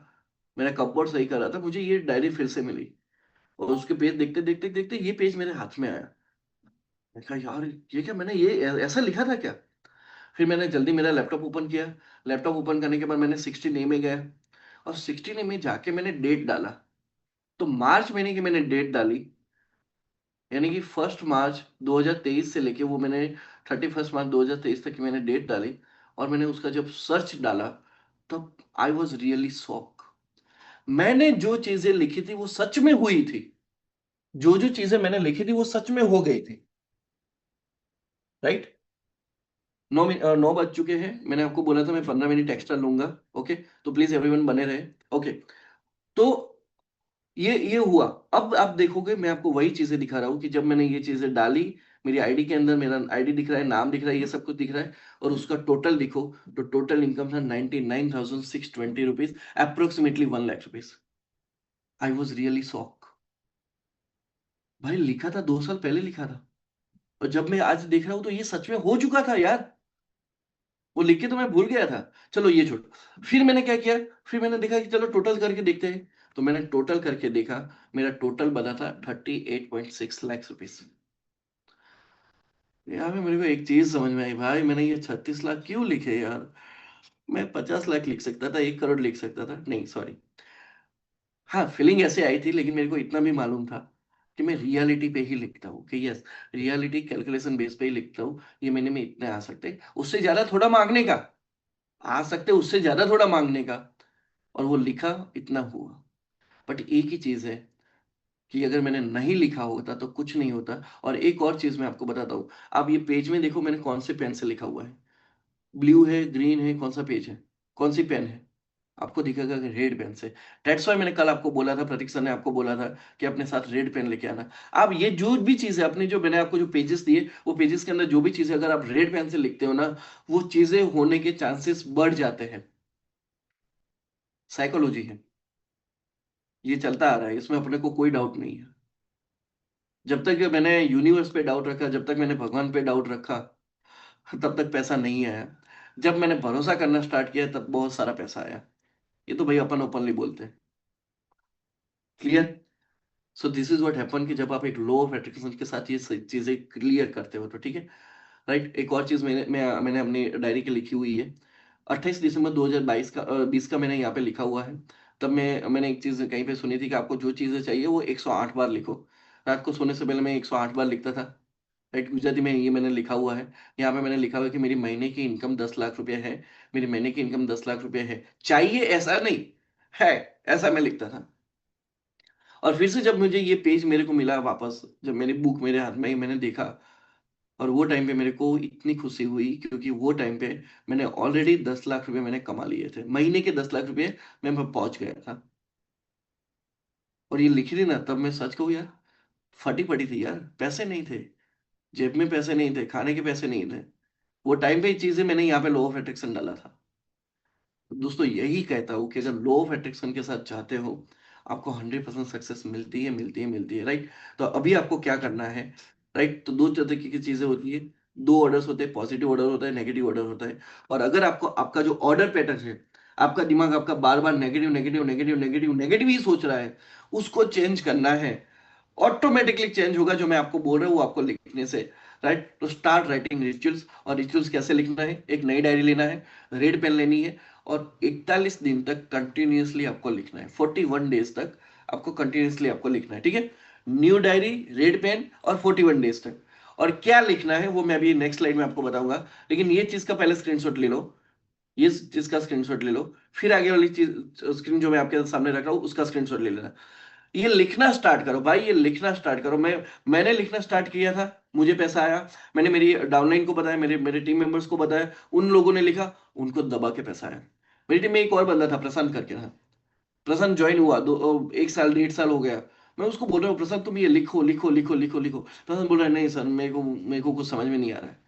मेरा कपबोर्ड सही कर रहा था, मुझे ये डायरी फिर से मिली। और उसके पेज देखते देखते देखते ये पेज मेरे हाथ में आया। मैं कहा यार, ये क्या, मैंने ये ऐसा लिखा था क्या? फिर मैंने जल्दी मेरा लैपटॉप ओपन किया। लैपटॉप ओपन करने के बाद मैंने 16A में गया, और 16A में जाके मैंने डेट डाला। तो मार्च महीने की मैंने डेट डाली, यानी कि 1 मार्च 2023 से लेके वो मैंने 31 मार्च 2023 तक की मैंने डेट डाली। और मैंने उसका जब सर्च डाला, तब आई वॉज रियली शॉक। मैंने जो चीजें लिखी थी वो सच में हुई थी। जो जो चीजें मैंने लिखी थी वो सच में हो गई थी, राइट? 9 बज चुके हैं। मैंने आपको बोला था मैं 15 मिनट एक्स्ट्रा लूंगा। ओके, तो प्लीज एवरीवन बने रहे। ओके, तो ये हुआ। अब आप देखोगे, मैं आपको वही चीजें दिखा रहा हूं कि जब मैंने ये चीजें डाली, मेरी आईडी के अंदर मेरा आईडी दिख रहा है, नाम दिख रहा है, ये सब कुछ दिख रहा है। और उसका टोटल देखो, तो टोटल इनकम था 99,620 rupees, approximately 1 lakh rupees. I was really shock. भाई लिखा था 2 साल पहले लिखा था, और जब मैं आज देख रहा हूं तो ये सच में हो चुका था यार। वो लिख के तो मैं भूल गया था। चलो ये छोड़। फिर मैंने क्या किया? फिर मैंने देखा कि चलो टोटल करके देखते हैं। तो मैंने टोटल करके देखा, मेरा टोटल बना था 38.6 लाख रुपीज। यहाँ पे मेरे को एक चीज समझ में आई भाई, मैंने ये 36 लाख क्यों लिखे यार? मैं 50 लाख लिख सकता था, 1 करोड़ लिख सकता था, नहीं सॉरी। हाँ, फीलिंग ऐसे आई थी, लेकिन मेरे को इतना भी मालूम था कि मैं रियलिटी पे ही लिखता हूँ, कि यस, रियलिटी कैलकुलेशन बेस पे ही लिखता हूँ। ये महीने में इतने आ सकते हैं, उससे ज्यादा थोड़ा मांगने का, आ सकते उससे ज्यादा थोड़ा मांगने का। और वो लिखा, इतना हुआ। बट एक ही चीज है कि अगर मैंने नहीं लिखा होता तो कुछ नहीं होता। और एक और चीज मैं आपको बताता हूँ। आप ये पेज में देखो, मैंने कौन से पेन से लिखा हुआ है। ब्लू है, ग्रीन है, कौन सा पेज है, कौन सी पेन है? आपको दिखेगा कि रेड पेन से। दैट्स वाई मैंने कल आपको बोला था, प्रतीक सर ने आपको बोला था कि अपने साथ रेड पेन लेके आना। आप ये जो भी चीजें अपनी, जो मैंने आपको जो पेजेस दिए, वो पेजेस के अंदर जो भी चीजें अगर आप रेड पेन से लिखते हो ना, वो चीजें होने के चांसेस बढ़ जाते हैं। साइकोलॉजी है, ये चलता आ रहा है, इसमें अपने को कोई डाउट नहीं है। जब तक मैंने यूनिवर्स पे डाउट रखा, जब तक मैंने भगवान पे डाउट रखा, तब तक पैसा नहीं आया। जब मैंने भरोसा करना स्टार्ट किया, तब बहुत सारा पैसा आया। ये तो भाई अपन ओपनली बोलते हैं। Clear. So this is what happen कि जब आप एक लॉ ऑफ अट्रैक्शन के साथ ये चीजें क्लियर करते हो तो ठीक है। राइट। एक और चीज मैंने अपनी डायरी की लिखी हुई है। 28 दिसंबर 2022 का 20 का मैंने यहाँ पे लिखा हुआ है। तब मैंने एक चीज कहीं पे सुनी थी कि आपको जो चीजें चाहिए वो 108 बार लिखो। रात को सोने से पहले मैं 108 बार लिखता था। राइट। गुजराती में ये मैंने लिखा हुआ है। यहाँ पे मैंने लिखा हुआ है कि मेरी महीने की इनकम 10 लाख रुपए है। मेरी महीने की इनकम 10 लाख रुपए है, चाहिए ऐसा नहीं है, ऐसा मैं लिखता था। और फिर से जब मुझे ये पेज मेरे को मिला वापस, जब मेरी बुक मेरे हाथ में आई, मैंने देखा, और वो टाइम पे मेरे को इतनी खुशी हुई, क्योंकि वो टाइम पे मैंने ऑलरेडी 10 लाख रुपए मैंने कमा लिए थे, महीने के 10 लाख रुपए मैं पहुंच गया था। और ये लिखी थी ना, तब मैं सच कहूँ यार, फटी पड़ी थी यार, पैसे नहीं थे, जेब में पैसे नहीं थे, खाने के पैसे नहीं थे। वो टाइम पे ये चीजें मैंने यहाँ पे लॉ ऑफ अट्रैक्शन डाला था। दोस्तों यही कहता हूँ कि अगर लॉ ऑफ अट्रैक्शन के साथ चाहते हो, आपको 100% सक्सेस मिलती है, मिलती है, मिलती है। राइट। तो अभी आपको क्या करना है। राइट। तो दो तरीके की चीजें होती है। दो ऑर्डर्स होते हैं, पॉजिटिव ऑर्डर होता है, नेगेटिव ऑर्डर होता है। और अगर आपको आपका जो ऑर्डर पैटर्न है, आपका दिमाग आपका बार बार negative negative negative negative negative ही सोच रहा है, उसको चेंज करना है। ऑटोमेटिकली चेंज होगा, जो मैं आपको बोल रहा हूँ वो आपको लिखने से। राइट। तो स्टार्ट राइटिंग रिचुअल्स। और रिचुअल्स कैसे लिखना है, एक नई डायरी लेना है, रेड पेन लेनी है, और 41 दिन तक कंटिन्यूअसली आपको लिखना है, 41 डेज तक आपको कंटिन्यूअसली आपको लिखना है, ठीक है। न्यू डायरी, रेड पेन, और 41 डेज तक। और क्या लिखना है वो मैं अभी नेक्स्ट स्लाइड में आपको बताऊंगा। लेकिन ये चीज का पहले स्क्रीनशॉट ले लो, ये चीज का स्क्रीनशॉट ले लो। फिर आगे वाली चीज, स्क्रीन जो मैं आपके सामने रख रहा हूँ उसका स्क्रीनशॉट ले लेना। ये लिखना स्टार्ट करो भाई, ये लिखना स्टार्ट करो। मैंने लिखना स्टार्ट किया था, मुझे पैसा आया। मैंने मेरी डाउनलाइन को बताया, मेरे मेरे टीम मेंबर्स को बताया, उन लोगों ने लिखा, उनको दबा के पैसा आया। मेरी टीम में एक और बंदा था, प्रशांत करके था। प्रशांत ज्वाइन हुआ, 1 साल 1.5 साल हो गया। मैं उसको बोल रहा हूँ, प्रशांत तुम ये लिखो लिखो लिखो लिखो लिखो। प्रशांत बोल रहा है, नहीं सर, मेरे को कुछ समझ में नहीं आ रहा है।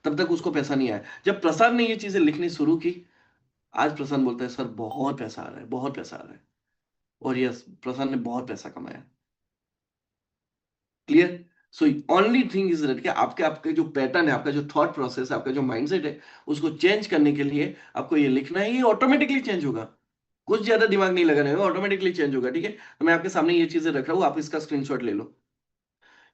तब तक उसको पैसा नहीं आया। जब प्रशांत ने ये चीजें लिखनी शुरू की, आज प्रशांत बोलता है, सर बहुत पैसा आ रहा है, बहुत पैसा आ रहा है। और यस, प्रशांत ने बहुत पैसा कमाया। Clear. So only thing is that कि आपके आपके जो पैटर्न है, आपका जो थॉट प्रोसेस है, आपका जो माइंडसेट है, उसको चेंज करने के लिए आपको ये लिखना है, ये ऑटोमेटिकली चेंज होगा। कुछ ज्यादा दिमाग नहीं लगाना है, ऑटोमेटिकली चेंज होगा, ठीक है। तो मैं आपके सामने ये चीजें रख रहा हूँ, आप इसका स्क्रीनशॉट ले लो।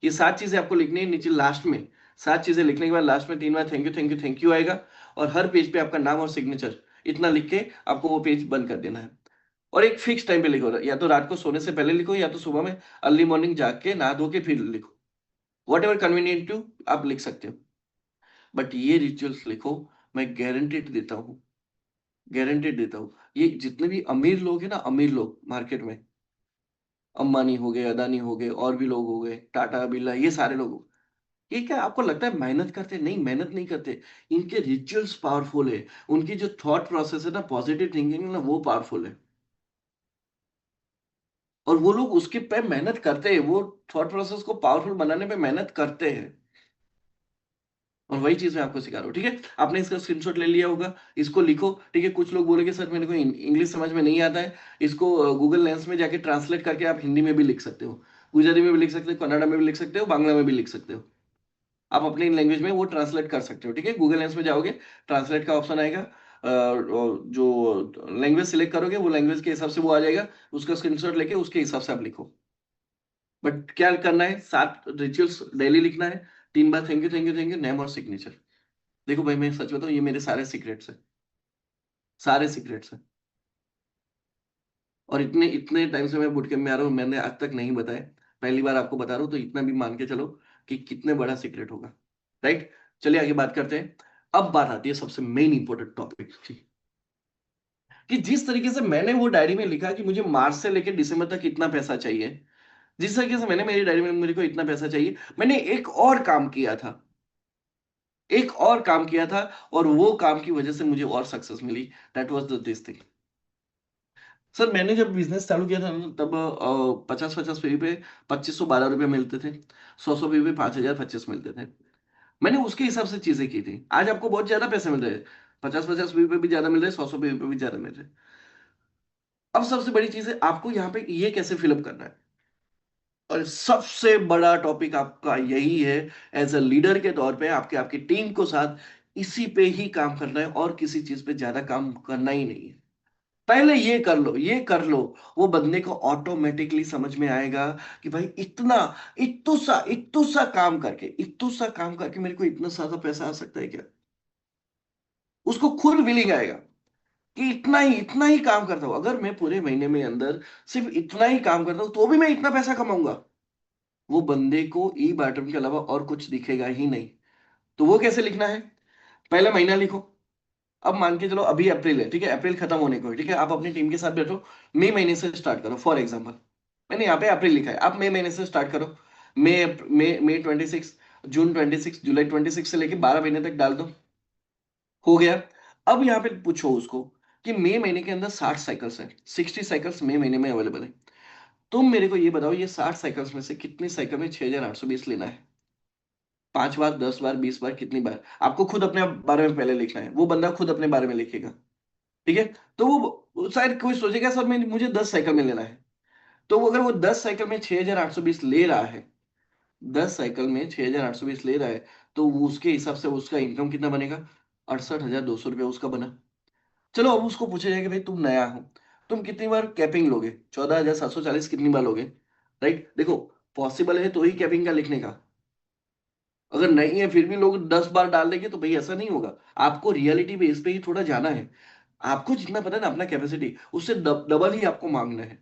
ये 7 चीजें आपको लिखनी है नीचे लास्ट में। 7 चीजें लिखने के बाद लास्ट में 3 बार thank you thank you thank you आएगा। और हर पेज पे आपका नाम और सिग्नेचर, इतना लिख के आपको वो पेज बंद कर देना है। और एक फिक्स टाइम पे लिखो, या तो रात को सोने से पहले लिखो, या तो सुबह में अर्ली मॉर्निंग जाग के नहा धो के फिर लिखो। वॉट एवर कन्वीनियंट टू, आप लिख सकते हो। बट ये रिचुअल्स लिखो, मैं गारंटेड देता हूँ, गारंटेड देता हूँ, ये जितने भी अमीर लोग हैं ना, अमीर लोग मार्केट में, अंबानी हो गए, अदानी हो गए, और भी लोग हो गए, टाटा बिरला, ये सारे लोग, ये क्या आपको लगता है मेहनत करते हैं? नहीं, मेहनत नहीं करते। इनके रिचुअल्स पावरफुल है। उनकी जो थॉट प्रोसेस है ना, पॉजिटिव थिंकिंग है ना, वो पावरफुल है। और वो लोग उसके पे मेहनत करते हैं, वो थॉट प्रोसेस को पावरफुल बनाने पे मेहनत करते हैं। और वही चीज मैं आपको सिखा रहा हूँ, ठीक है। आपने इसका स्क्रीनशॉट ले लिया होगा, इसको लिखो, ठीक है। कुछ लोग बोलेंगे, सर मेरे को इंग्लिश समझ में नहीं आता है। इसको गूगल लेंस में जाके ट्रांसलेट करके आप हिंदी में भी लिख सकते हो, गुजराती में भी लिख सकते हो, कन्नड़ा में भी लिख सकते हो, बांग्ला में भी लिख सकते हो। आप अपनी लैंग्वेज में वो ट्रांसलेट कर सकते हो, ठीक है। गूगल लेंस में जाओगे, ट्रांसलेट का ऑप्शन आएगा, और जो लैंग्वेज सिलेक्ट करोगे वो लैंग्वेज के हिसाब से वो आ जाएगा। उसका स्क्रीनशॉट लेके उसके हिसाब से आप लिखो। बट क्या करना है, 7 रिचुअल्स डेली लिखना है। 3 बार thank you thank you thank you, name और सिग्नेचर। देखो भाई, मैं सच बताऊं, ये मेरे सारे सीक्रेट्स हैं, सारे सीक्रेट्स हैं। और इतने इतने टाइम से मैं बुटकैंप में आ रहा हूँ, मैंने आज तक नहीं बताया। पहली बार आपको बता रहा हूँ, तो इतना भी मान के चलो कि कितने बड़ा सीक्रेट होगा। राइट। चलिए आगे बात करते हैं। अब बात आती है सबसे मेन इंपॉर्टेंट टॉपिक की, कि जिस तरीके से मैंने वो डायरी में लिखा कि मुझे मार्च से लेकर दिसंबर तक इतना पैसा चाहिए, जिस तरीके से मैंने मेरी डायरी में मेरे को इतना पैसा चाहिए, मैंने एक और काम किया था, एक और काम किया था, और वो काम की वजह से मुझे और सक्सेस मिली। That was this thing. Sir मैंने जब बिजनेस चालू किया था ना, तब 50-50 पीवी पे 2512 रुपये मिलते थे, 100-100 पीवी पे 5025 मिलते थे। मैंने उसके हिसाब से चीजें की थी। आज आपको बहुत ज्यादा पैसे मिल रहे हैं, 50-50 पीवी पे भी ज्यादा मिल रहे हैं, 100-100 पीवी पे भी ज्यादा मिल रहे हैं। अब सबसे बड़ी चीज है आपको यहाँ पे ये कैसे फिलअप करना है। और सबसे बड़ा टॉपिक आपका यही है, एज अ लीडर के तौर पे आपके आपकी टीम को साथ इसी पे ही काम करना है, और किसी चीज पे ज्यादा काम करना ही नहीं है। पहले ये कर लो, ये कर लो। वो बंदे को ऑटोमेटिकली समझ में आएगा कि भाई इतना, इतू सा काम करके मेरे को इतना ज्यादा पैसा आ सकता है क्या। उसको खुद फीलिंग आएगा कि इतना ही काम करता हूं, अगर मैं पूरे महीने में अंदर सिर्फ इतना ही काम करता हूं तो भी मैं इतना पैसा कमाऊंगा। वो बंदे को ई बॉटम के अलावा और कुछ दिखेगा ही नहीं। तो वो कैसे लिखना है, पहला महीना लिखो। अब मान के चलो अभी अप्रैल है, ठीक है, अप्रैल खत्म होने को है, ठीक है, आप अपनी टीम के साथ बैठो, मई महीने से स्टार्ट करो फॉर एग्जांपल। मैंने यहाँ पे अप्रैल लिखा है, आप मई महीने से स्टार्ट करो। मई मई 26, जून 26, जुलाई 26 से लेके 12 महीने तक डाल दो। हो गया। अब यहाँ पे पूछो उसको कि मई महीने के अंदर 60 साइकिल्स हैं, 60 साइकिल्स मई महीने में अवेलेबल है। तुम मेरे को ये बताओ, ये 60 साइकिल्स में से कितनी साइकिल में 6820 लेना है। 5 बार, 10 बार, 20 बार, कितनी बार, आपको खुद अपने बारे में पहले लिखना है, वो बंदा खुद अपने बारे में लिखेगा। ठीक है। तो वो शायद कोई सोचेगा सर मैं, मुझे 10 साइकिल में लेना है। तो वो अगर वो 10 साइकिल में 6820 ले रहा है, 10 साइकिल में 6820 ले रहा है, तो वो उसके हिसाब से उसका इनकम कितना बनेगा, 68,200 रुपया उसका बना। चलो अब उसको पूछा जाए कि भाई तुम नया हो, तुम कितनी बार कैपिंग लोगे, 14,740 कितनी बार लोगे। राइट, देखो, पॉसिबल है तो ही कैपिंग का लिखने का। अगर नहीं है फिर भी लोग 10 बार डाल देंगे तो भाई ऐसा नहीं होगा। आपको रियलिटी बेस पे ही थोड़ा जाना है। आपको जितना पता है ना अपना कैपेसिटी, उससे डबल ही आपको मांगना है।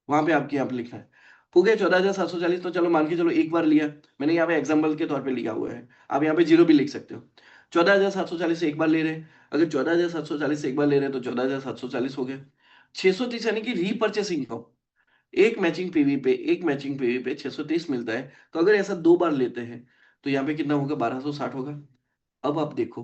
वहां पे आपके यहाँ पे लिखना है। हो गया 14,740, तो चलो मान के चलो एक बार लिया। मैंने यहाँ पे एग्जाम्पल के तौर पे लिखा हुआ है, आप यहाँ पे जीरो भी लिख सकते हो। 14,740 एक बार ले रहे हैं, अगर 14,740 एक बार ले रहे हैं तो 14,740 हो गया। 630 यानी कि रीपर्चेसिंग का, एक मैचिंग पीवी पे 630 मिलता है। तो अगर ऐसा 2 बार लेते हैं तो यहाँ पे कितना होगा, 1260 होगा। अब आप देखो,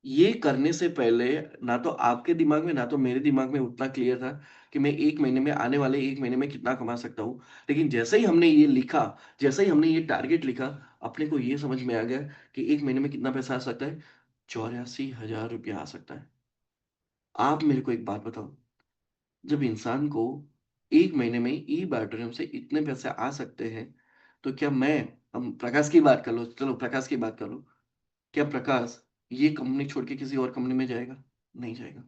ये करने से पहले ना तो आपके दिमाग में ना तो मेरे दिमाग में उतना क्लियर था कि मैं एक महीने में, आने वाले एक महीने में कितना कमा सकता हूँ। लेकिन जैसे ही हमने ये लिखा, जैसे ही हमने ये टारगेट लिखा, अपने को ये समझ में आ गया कि एक महीने में कितना पैसा आ सकता है, 84,000 रुपया आ सकता है। आप मेरे को एक बात बताओ, जब इंसान को एक महीने में ई बायोटेरियम से इतने पैसे आ सकते हैं, तो क्या मैं, हम प्रकाश की बात कर लो, चलो प्रकाश की बात कर लो, क्या प्रकाश ये कंपनी छोड़ के किसी और कंपनी में जाएगा, नहीं जाएगा।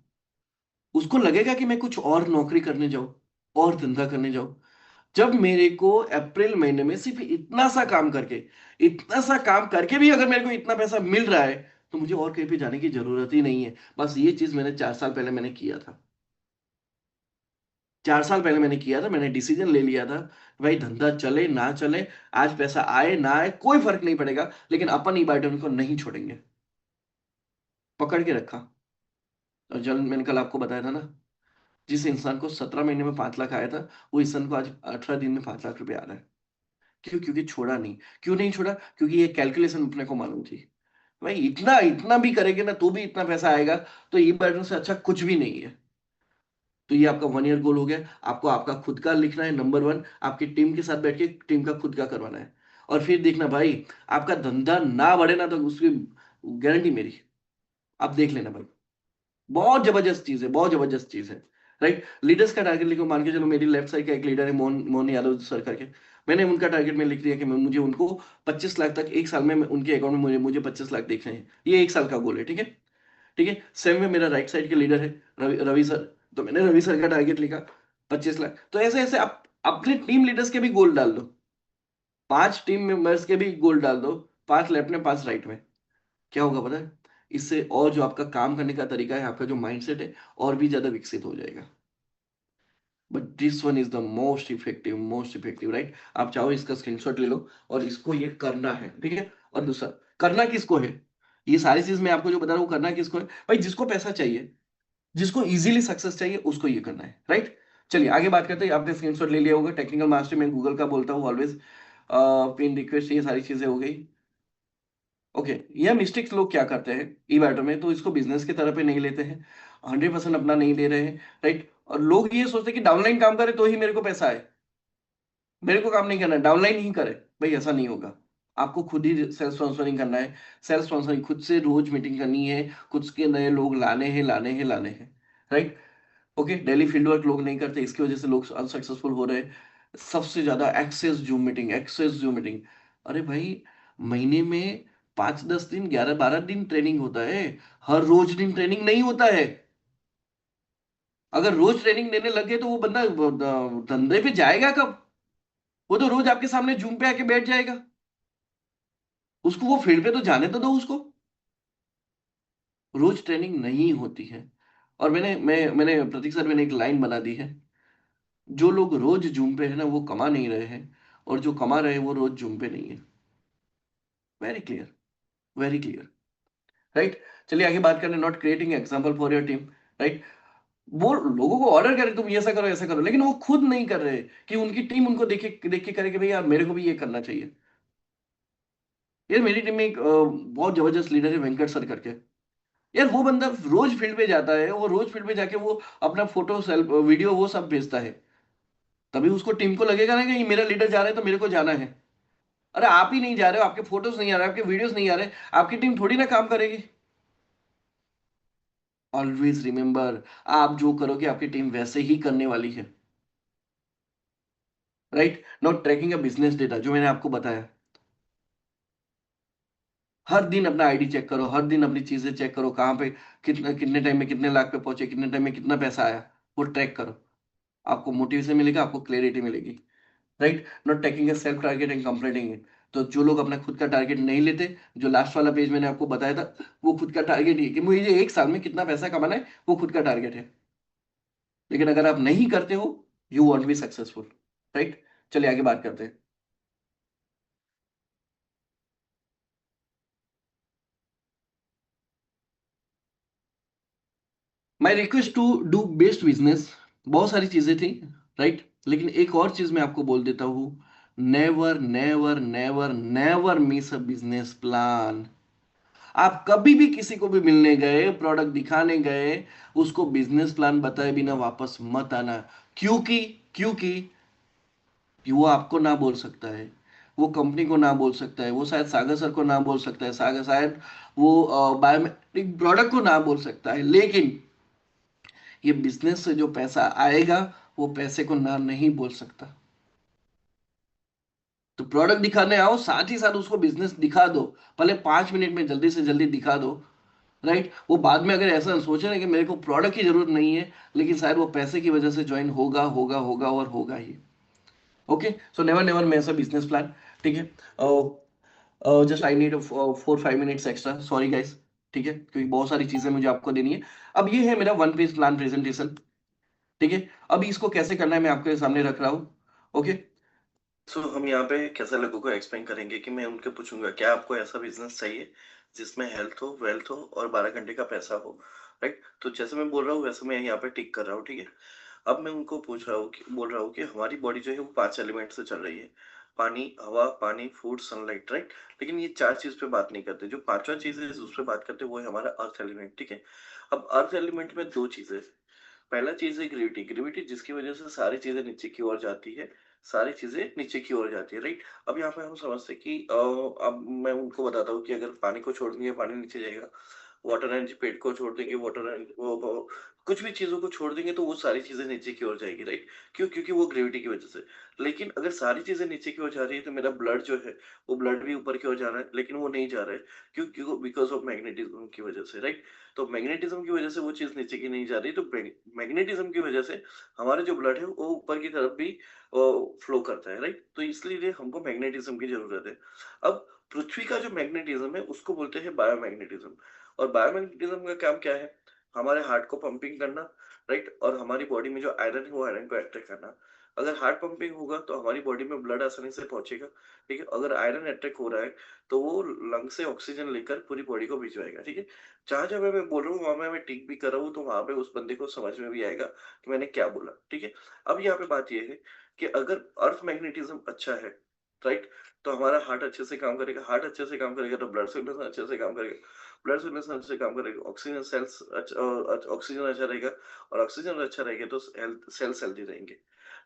उसको लगेगा कि मैं कुछ और नौकरी करने जाऊं, और धंधा करने जाऊं। जब मेरे को अप्रैल महीने में सिर्फ इतना सा काम करके भी अगर मेरे को इतना पैसा मिल रहा है, तो मुझे और कहीं पे जाने की जरूरत ही नहीं है। बस ये चीज मैंने 4 साल पहले मैंने किया था। 4 साल पहले मैंने किया था, मैंने डिसीजन ले लिया था कि भाई धंधा चले ना चले, आज पैसा आए ना आए कोई फर्क नहीं पड़ेगा, लेकिन अपन ई बायोटेरियम को नहीं छोड़ेंगे। पकड़ के रखा। और जल मैंने कल आपको बताया था ना, जिस इंसान को 17 महीने में 5 लाख आया था, वो इंसान को आज 18 दिन में 5 लाख रुपए आ रहा है। क्यों, क्योंकि छोड़ा नहीं। क्यों नहीं छोड़ा, क्योंकि ये कैलकुलेशन अपने को मालूम थी। भाई इतना इतना भी करेंगे ना तो भी इतना पैसा आएगा, तो ई बैटर्न से अच्छा कुछ भी नहीं है। तो ये आपका 1 ईयर गोल हो गया। आपको आपका खुद का लिखना है, नंबर 1, आपकी टीम के साथ बैठ के टीम का खुद का करवाना है। और फिर देखना भाई, आपका धंधा ना बढ़े ना तो उसकी गारंटी मेरी, आप देख लेना भाई। बहुत जबरदस्त चीज है, बहुत जबरदस्त चीज है। राइट, लीडर्स का टारगेट लिखो। मान के चलो मेरी लेफ्ट साइड का एक लीडर है, मोहन मोहन यादव सर करके। मैंने उनका टारगेट में लिख दिया कि मुझे उनको 25 लाख तक एक साल में उनके अकाउंट में मुझे मुझे 25 लाख देखने हैं। ये एक साल का गोल है, ठीक है। ठीक है, सेम में मेरा राइट साइड के लीडर है रवि रवि सर। तो मैंने रवि सर का टारगेट लिखा 25 लाख। तो ऐसे ऐसे आप अपने टीम लीडर्स के भी गोल डाल दो, 5 टीम मेंबर्स के भी गोल डाल दो, 5 लेफ्ट में 5 राइट में। क्या होगा पता है, इससे और जो आपका काम करने का तरीका है, आपका जो माइंडसेट है, और भी ज्यादा विकसित हो जाएगा। But this one is the most effective, right. आप चाहो इसका स्क्रीनशॉट ले लो, और इसको ये करना है, ठीक है। और दूसरा, करना किसको है, ये सारी चीज मैं आपको जो बता रहा हूँ करना किसको है, भाई जिसको पैसा चाहिए, जिसको इजीली सक्सेस चाहिए, उसको ये करना है, राइट। चलिए आगे बात करते हैं। आपने स्क्रीनशॉट ले लिया होगा, टेक्निकल मास्टर मैं गूगल का बोलता हूँ ऑलवेज, पिन रिक्वेस्ट, ये सारी चीजें हो गई। ओके, यह मिस्टेक्स लोग क्या करते हैं ई बैटर में, तो इसको बिजनेस की तरह पे नहीं लेते हैं, 100% अपना नहीं ले रहे हैं। राइट, और लोग ये सोचते हैं कि डाउनलाइन काम करे तो ही मेरे को पैसा आए। मेरे को काम नहीं करना, डाउनलाइन ही करे। भाई ऐसा नहीं होगा। आपको खुद ही सेल्फ स्पॉन्सरिंग करना है। सेल्फ स्पॉन्सरिंग खुद से रोज मीटिंग करनी है। खुद के नए लोग लाने हैं, लाने हैं, लाने हैं। Right. Okay, daily field work लोग नहीं करते, इसकी वजह से लोग अनसक्सेसफुल हो रहे हैं। सबसे ज्यादा access Zoom meeting, access Zoom meeting. अरे भाई, महीने में 5-10 दिन, 11-12 दिन ट्रेनिंग होता है। हर रोज दिन ट्रेनिंग नहीं होता है। अगर रोज ट्रेनिंग देने लगे तो वो बंदा धंधे पे जाएगा कब? वो तो रोज आपके सामने जूम पे आके बैठ जाएगा। उसको वो फील्ड पे तो जाने तो दो उसको। रोज ट्रेनिंग नहीं होती है। और मैंने प्रतीक सर, मैंने एक लाइन बना दी है। जो लोग रोज जूम पे है ना, वो कमा नहीं रहे हैं। और जो कमा रहे हैं वो रोज जूम पे नहीं है। Very clear, very clear. Right. चलिए आगे बात करें, not creating example for your team. Right. वो लोगों को ऑर्डर करे तुम ये ऐसा करो, ऐसा करो, लेकिन वो खुद नहीं कर रहे कि उनकी टीम उनको देख के करे कि भाई यार मेरे को भी ये करना चाहिए। यार मेरी टीम में एक बहुत जबरदस्त लीडर है, वेंकट सर करके। यार वो बंदा रोज फील्ड पे जाता है, वो रोज फील्ड पे जाके वो अपना फोटो, सेल्फ वीडियो वो सब भेजता है। तभी उसको टीम को लगेगा ना कि ये मेरा लीडर जा रहा है तो मेरे को जाना है। अरे आप ही नहीं जा रहे हो, आपके फोटोज नहीं आ रहे, आपके वीडियोस नहीं आ रहे, आपकी टीम थोड़ी ना काम करेगी। ऑलवेज रिमेंबर, आप जो करोगे आपकी टीम वैसे ही करने वाली है। Right. Not tracking a business data, जो मैंने आपको बताया। हर दिन अपना आईडी चेक करो, हर दिन अपनी चीजें चेक करो, कहाँ पे कितने कितने टाइम में कितने लाख पे पहुंचे, कितने टाइम में कितना पैसा आया। वो ट्रैक करो। आपको मोटिवेशन मिलेगा, आपको क्लैरिटी मिलेगी। Right. Not taking a self target and completing it. तो जो लोग अपना खुद का टारगेट नहीं लेते, जो लास्ट वाला पेज मैंने आपको बताया था, वो खुद का टारगेट ही है कि मुझे 1 साल में कितना पैसा कमाना है, वो खुद का टारगेट है। लेकिन अगर आप नहीं करते हो, you won't be successful. Right. चलिए आगे बात करते हैं। My request to do best business. बहुत सारी चीजें थी। राइट। लेकिन एक और चीज मैं आपको बोल देता हूं। Never never never never miss a business plan. आप कभी भी किसी को भी मिलने गए, प्रोडक्ट दिखाने गए, उसको बिजनेस प्लान बताए बिना वापस मत आना। क्योंकि क्योंकि वो आपको ना बोल सकता है, वो कंपनी को ना बोल सकता है, वो शायद सागर सर को ना बोल सकता है, सागर शायद वो बायोमेट्रिक प्रोडक्ट को ना बोल सकता है, लेकिन ये बिजनेस से जो पैसा आएगा, वो पैसे को ना नहीं बोल सकता। तो प्रोडक्ट दिखाने आओ, साथ ही साथ उसको बिजनेस दिखा दो। भले 5 मिनट में जल्दी से जल्दी दिखा दो। राइट। वो बाद में अगर ऐसा सोचे ना कि मेरे को प्रोडक्ट की जरूरत नहीं है, लेकिन शायद वो पैसे की वजह से ज्वाइन होगा, होगा, होगा और होगा ही। ओके। सो नेवर नेवर मैं ऐसा बिजनेस प्लान। ठीक है। Just I need 4-5 minutes extra, sorry guys. ठीक है, क्योंकि बहुत सारी चीजें मुझे आपको देनी है। अब ये है मेरा 1 पेज प्लान प्रेजेंटेशन। ठीक है। अभी इसको कैसे करना है मैं आपके सामने रख रहा हूँ। ओके। सो हम यहाँ पे कैसे लोगों को एक्सप्लेन करेंगे कि मैं उनके पूछूंगा क्या आपको ऐसा बिजनेस चाहिए जिसमें हेल्थ हो, वेल्थ हो और 12 घंटे का पैसा हो। राइट। तो जैसे मैं बोल रहा हूँ वैसे मैं यहाँ पे टिक कर रहा हूँ। ठीक है। अब मैं उनको पूछ रहा हूँ कि बोल रहा हूँ कि हमारी बॉडी जो है वो 5 एलिमेंट से चल रही है। पानी, हवा, पानी, फूड, सनलाइट। राइट। लेकिन ये 4 चीज पे बात नहीं करते, जो पांचवा चीज है उस पर बात करते हैं, वो है हमारा अर्थ एलिमेंट। ठीक है। अब अर्थ एलिमेंट में 2 चीजें। पहला चीज है ग्रेविटी। ग्रेविटी जिसकी वजह से सारी चीजें नीचे की ओर जाती है, सारी चीजें नीचे की ओर जाती है। राइट। अब यहाँ पे हम समझते हैं कि अब मैं उनको बताता हूँ कि अगर पानी को छोड़ देंगे पानी नीचे जाएगा, वाटर एनर्जी पेट को छोड़ देंगे, वाटर वो कुछ भी चीजों को छोड़ देंगे तो वो सारी चीजें नीचे की ओर जाएगी। राइट। क्यों? क्योंकि वो ग्रेविटी की वजह से। लेकिन अगर सारी चीजें नीचे की ओर जा रही है तो मेरा ब्लड जो है वो ब्लड भी ऊपर की ओर जा रहा है, लेकिन वो नहीं जा रहा है। क्यों? क्यों? बिकॉज ऑफ मैग्नेटिज्म की वजह से। राइट। तो मैग्नेटिज्म की वजह से वो चीज नीचे की नहीं जा रही, तो मैग्नेटिज्म की वजह से हमारा जो ब्लड है वो ऊपर की तरफ भी फ्लो करता है। राइट। तो इसलिए हमको मैग्नेटिज्म की जरूरत है। अब पृथ्वी का जो मैग्नेटिज्म है उसको बोलते हैं बायोमैग्नेटिज्म। और बायोमैग्नेटिज्म का काम क्या है? हमारे हार्ट को पंपिंग करना। राइट। और हमारी बॉडी में जो आयरन है वो आयरन को अट्रैक्ट करना। अगर हार्ट पंपिंग होगा तो हमारी बॉडी में ब्लड आसानी से पहुंचेगा। ठीक है। अगर आयरन अटैक हो रहा है तो वो लंग से ऑक्सीजन लेकर पूरी बॉडी को भिजवाएगा। ठीक है। जहां जहां मैं बोल रहा हूँ वहां मैं टिक भी कर रहा हूँ, तो वहां पे उस बंदे को समझ में भी आएगा कि मैंने क्या बोला। ठीक है। अब यहाँ पे बात यह है कि अगर अर्थ मैग्नेटिज्म अच्छा है राइट? तो हमारा हार्ट अच्छे से काम करेगा, हार्ट अच्छे से काम करेगा तो ब्लड सर्कुलेशन अच्छे से काम करेगा, ब्लड सर्कुलेशन अच्छे से काम करेगा, ऑक्सीजन सेल्स ऑक्सीजन अच्छा रहेगा, और ऑक्सीजन अच्छा रहेगा तो हेल्थ सेल्स हेल्दी रहेंगे।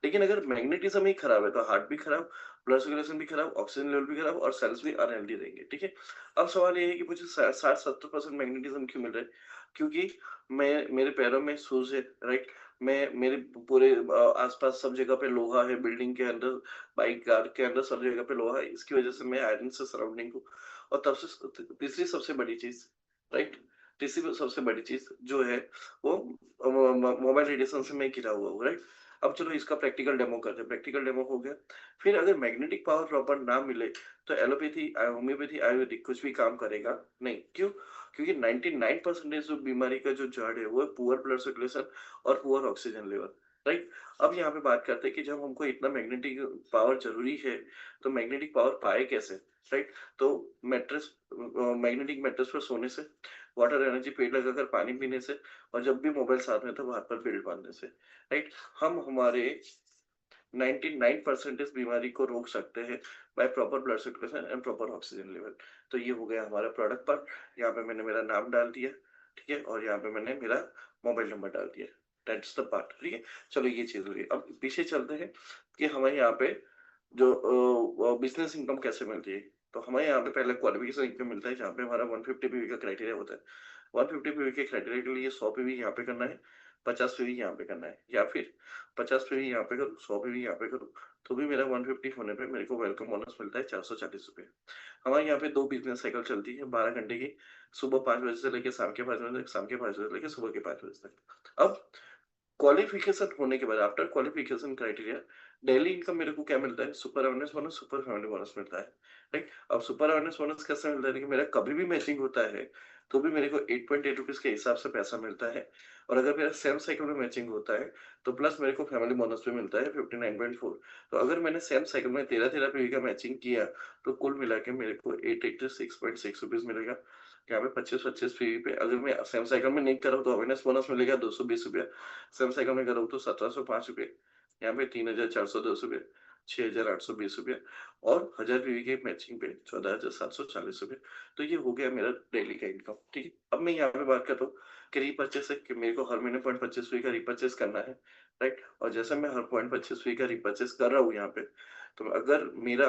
लेकिन अगर मैग्नेटिज्म ही खराब है तो हार्ट भी खराब, ब्लड सर्कुलेशन भी खराब, ऑक्सीजन लेवल भी खराब, और सेल्स भी अनहेल्दी रहेंगे। ठीक है, अब सवाल ये है कि मुझे 60-70% मैग्नेटिज्म क्यों मिल रहा है? क्योंकि मैं मेरे पैरों में शूज है, राइट? मैं मेरे पूरे आसपास सब जगह पे लोहा है, बिल्डिंग के अंदर, बाइक कार के अंदर सब जगह पे लोहा है, इसकी वजह से मैं आयरन से सराउंडिंग हूँ। और तब से तीसरी सबसे बड़ी चीज, राइट, तीसरी सबसे बड़ी चीज जो है वो मोबाइल रेडिएशन से मैं घिरा हुआ हूँ, राइट? अब चलो इसका प्रैक्टिकल डेमो करते हैं। प्रैक्टिकल डेमो हो गया, फिर अगर मैग्नेटिक पावर प्रॉपर ना मिले तो एलोपैथी, होम्योपैथी, आयुर्वेदिक कुछ भी काम करेगा नहीं। क्यों? क्योंकि 99% जो बीमारी का जो जड़ है वो है पुअर ब्लड सर्कुलेशन और पुअर ऑक्सीजन लेवल, राइट? अब यहाँ पे बात करते हैं कि जब हमको इतना मैग्नेटिक पावर जरूरी है तो मैग्नेटिक पावर पाए कैसे, राइट? तो मैट्रेस, मैग्नेटिक मैट्रेस पर सोने से, वाटर एनर्जी पेड़ लगाकर पानी पीने से, और जब भी मोबाइल साथ में तो हाथ पर बेल्ट बांधने से, राइट? हम हमारे 99% इस बीमारी को रोक सकते हैं by proper blood circulation and proper oxygen level. तो ये हो गया हमारा प्रोडक्ट पर। यहाँ पे मैंने मेरा नाम डाल दिया, ठीक है, और यहाँ पे मैंने मेरा मोबाइल नंबर डाल दिया। दैट्स द पार्ट, ठीक है। चलो ये चीज हो गई, अब पीछे चलते हैं कि हमें यहाँ पे जो बिजनेस इनकम कैसे मिलती है। तो हमें यहाँ पे पहले क्वालिफिकेशन इनकम मिलता है, जहाँ पे हमारा 150 पीवी का क्राइटेरिया होता है। 150 पीवी के क्राइटेरिया के लिए 100 पीवी यहाँ पे करना है, 50 पीवी यहाँ पे करना है, या फिर 50 पीवी यहाँ पे करूँ, 100 पीवी यहाँ पे करूँ, तो भी मेरा 150 होने पे मेरे को वेलकम बोनस मिलता है 440 रुपये। हमारे यहाँ पे 2 बिजनेस साइकिल चलती है 12 घंटे की, सुबह 5 बजे से लेकर शाम के 5 बजे तक, शाम के 5 बजे से लेकर सुबह के 5 बजे तक। अब क्वालिफिकेशन होने के बाद, after qualification criteria, daily income मेरे को क्या मिलता है? Super awareness bonus, super family bonus मिलता है, राइट? अब सुपर अवेयरनेस बोनस कैसे मिलता है कि मेरा कभी भी मैचिंग होता है तो भी मेरे को 8.8 रुपीज के हिसाब से पैसा मिलता है, और अगर मेरा सेम साइकिल में मैचिंग होता है तो प्लस मेरे को फैमिली बोनस भी मिलता है 59.4। तो अगर मैंने सेम साइकिल में 13-13 पीवी का मैचिंग किया तो कुल मिला के मेरे को 886.6 रुपीज मिलेगा। यहाँ पे 25-25 पीवी पे अगर मैं सेम साइकिल में नहीं कर रहा हूँ तो अवेयरनेस बोनस मिलेगा 220 रुपया, सेम साइकिल में करो तो 1705 रुपये, यहाँ पे 3410 रुपये, 6820 रुपये, और 1000 पीवी के मैचिंग पे 14740 रुपये। तो ये हो गया मेरा डेली का इनकम, ठीक है। अब मैं यहाँ पे बात करता हूँ कि रीपर्चेस है, कि मेरे को हर महीने 0.25 का रीपर्चेस करना है, राइट? और जैसे मैं हर 0.25 का रीपर्चेस कर रहा हूँ यहाँ पे, तो अगर मेरा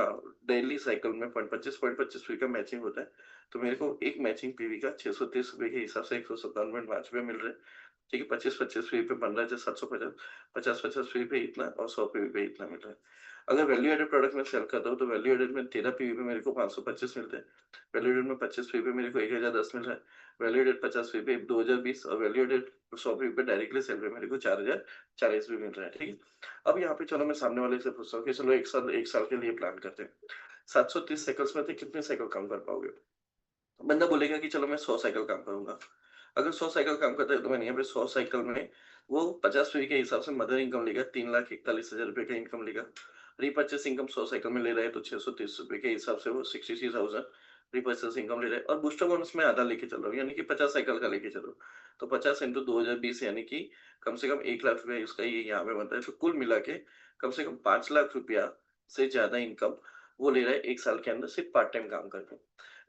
डेली साइकिल में 0.25 का मैचिंग होता है तो मेरे को एक मैचिंग पीवी का 630 रुपये के हिसाब से 157.5 रुपये मिल रहे हैं, ठीक है। 25-25 फी पे 15,750, 50-50 फी पे इतना, और 100 पीवी पे इतना मिल रहा है। अगर वैल्यू एडेड प्रोडक्ट में सेल करता हूँ तो वैल्यू एडेड में 13 पीवी पे मेरे को 525 मिलते हैं, वैल्यू एडेड में 25 पीवी पे मेरे को 1010 मिल रहा है, वैल्यू एडेड 50 पीवी पे 2020, और वैल्यू एडेड 100 पीवी पे डायरेक्टली सेल पे मेरे को 4040 भी मिल रहा है, ठीक है। अब यहाँ पे चलो मैं सामने वाले से पूछता हूँ कि चलो एक साल के लिए प्लान करते हैं। 730 साइकिल्स में से कितने साइकिल कम कर पाओगे? बंदा बोलेगा कि चलो मैं 100 साइकिल काम करूंगा। अगर 100 साइकिल काम करता है तो मैंने यहाँ पे 100 साइकिल में वो 50 फी के हिसाब से मदर इनकम लेगा, 3,41,000 रुपए का इनकम लेगा। रीपर्चेस इनकम 100 साइकिल में ले रहा है तो 630 रुपए के हिसाब से वो 63,000 रिपर्चेस इनकम ले रहा है। और बूस्टर बोनस में आधा लेके चल रहा हूँ, यानी कि 50 साइकिल का लेके चलो तो 50 इंटू 2020 यानी कि कम से कम 1 लाख रुपया उसका ये यहाँ पे बनता है। तो कुल मिला के कम से कम 5 लाख रुपया से ज्यादा इनकम वो ले रहा है एक साल के अंदर, सिर्फ पार्ट टाइम काम करके।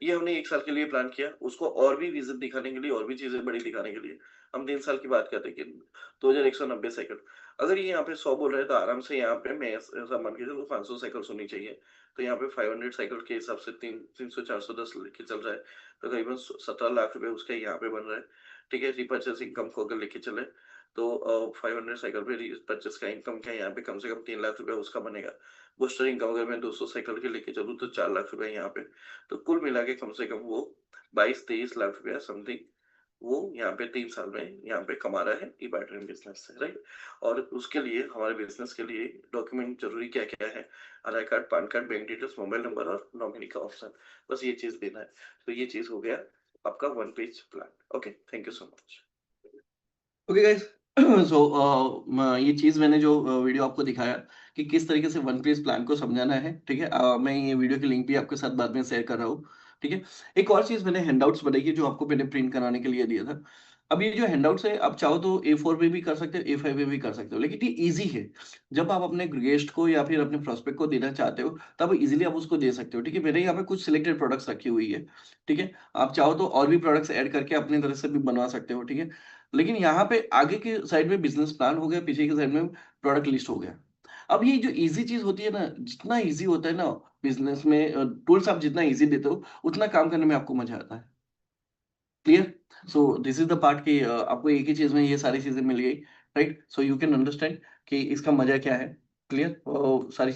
ये हमने एक साल के लिए प्लान किया, उसको और भी विजन दिखाने के लिए, और भी चीजें बड़ी दिखाने के लिए हम 3 साल की बात करते हैं कि 2190 साइकिल। अगर ये यहाँ पे 100 बोल रहे हैं तो आराम से यहाँ पे मैं ऐसा मान के चलो 500 साइकिल होनी चाहिए। तो यहाँ पे 500 साइकिल के हिसाब से 300-410 लेके चल रहा है, तो करीबन 17 लाख रुपए उसका यहाँ पे बन रहा है, ठीक है। रिपर्चेस इनकम को अगर लेके चले तो 500 साइकिल पे रिपर्चेस का इनकम क्या है, यहाँ पे कम से कम 3 लाख रुपए उसका बनेगा। बूस्टर इनकम अगर मैं 200 साइकिल के लेके चलूँ तो 4 लाख रुपए यहाँ पे। तो कुल मिला के कम से कम वो 22-23 लाख रुपया समथिंग वो यहाँ पे 3 साल में यहाँ पे कमा रहा है ई बैटरी बिजनेस से, राइट? और उसके लिए हमारे बिजनेस के लिए डॉक्यूमेंट जरूरी क्या क्या है? Aadhaar card, PAN card, bank details, mobile number और नॉमिनी का ऑप्शन, बस ये चीज देना है। तो ये चीज हो गया आपका 1 page plan. Okay, thank you so much. Okay guys, so ये चीज मैंने जो वीडियो आपको दिखाया कि किस तरीके से वन पीस प्लान को समझाना है, ठीक है। मैं ये वीडियो की लिंक भी आपके साथ बाद में शेयर कर रहा हूँ, ठीक है। एक और चीज मैंने हैंडआउट्स बनाई है जो आपको मैंने प्रिंट कराने के लिए दिया था। अब ये जो हैंडआउट्स है, आप चाहो तो A4 पे भी कर सकते हो, A5 पे भी कर सकते हो, लेकिन ये इजी है। जब आप अपने गेस्ट को या फिर अपने प्रोस्पेक्ट को देना चाहते हो, तब इजीली आप उसको दे सकते हो। ठीक है, मेरे यहाँ पे कुछ सिलेक्टेड प्रोडक्ट्स रखी हुई है। ठीक है, आप चाहो तो और भी प्रोडक्ट्स ऐड करके अपनी तरह से भी बनवा सकते हो। ठीक है, लेकिन यहाँ पे आगे के साइड में बिजनेस प्लान हो गया, पीछे के साइड में प्रोडक्ट लिस्ट हो गया। अब ये जो इजी चीज होती है ना, जितना इजी होता है ना बिजनेस में, टूल्स आप जितना इजी देते हो, उतना काम करने में आपको मजा आता है। Clear? So this is the part कि आपको एक ही चीज में ये सारी चीजें मिल गई। Right, so you can understand कि इसका मजा क्या है। क्लियर? सारी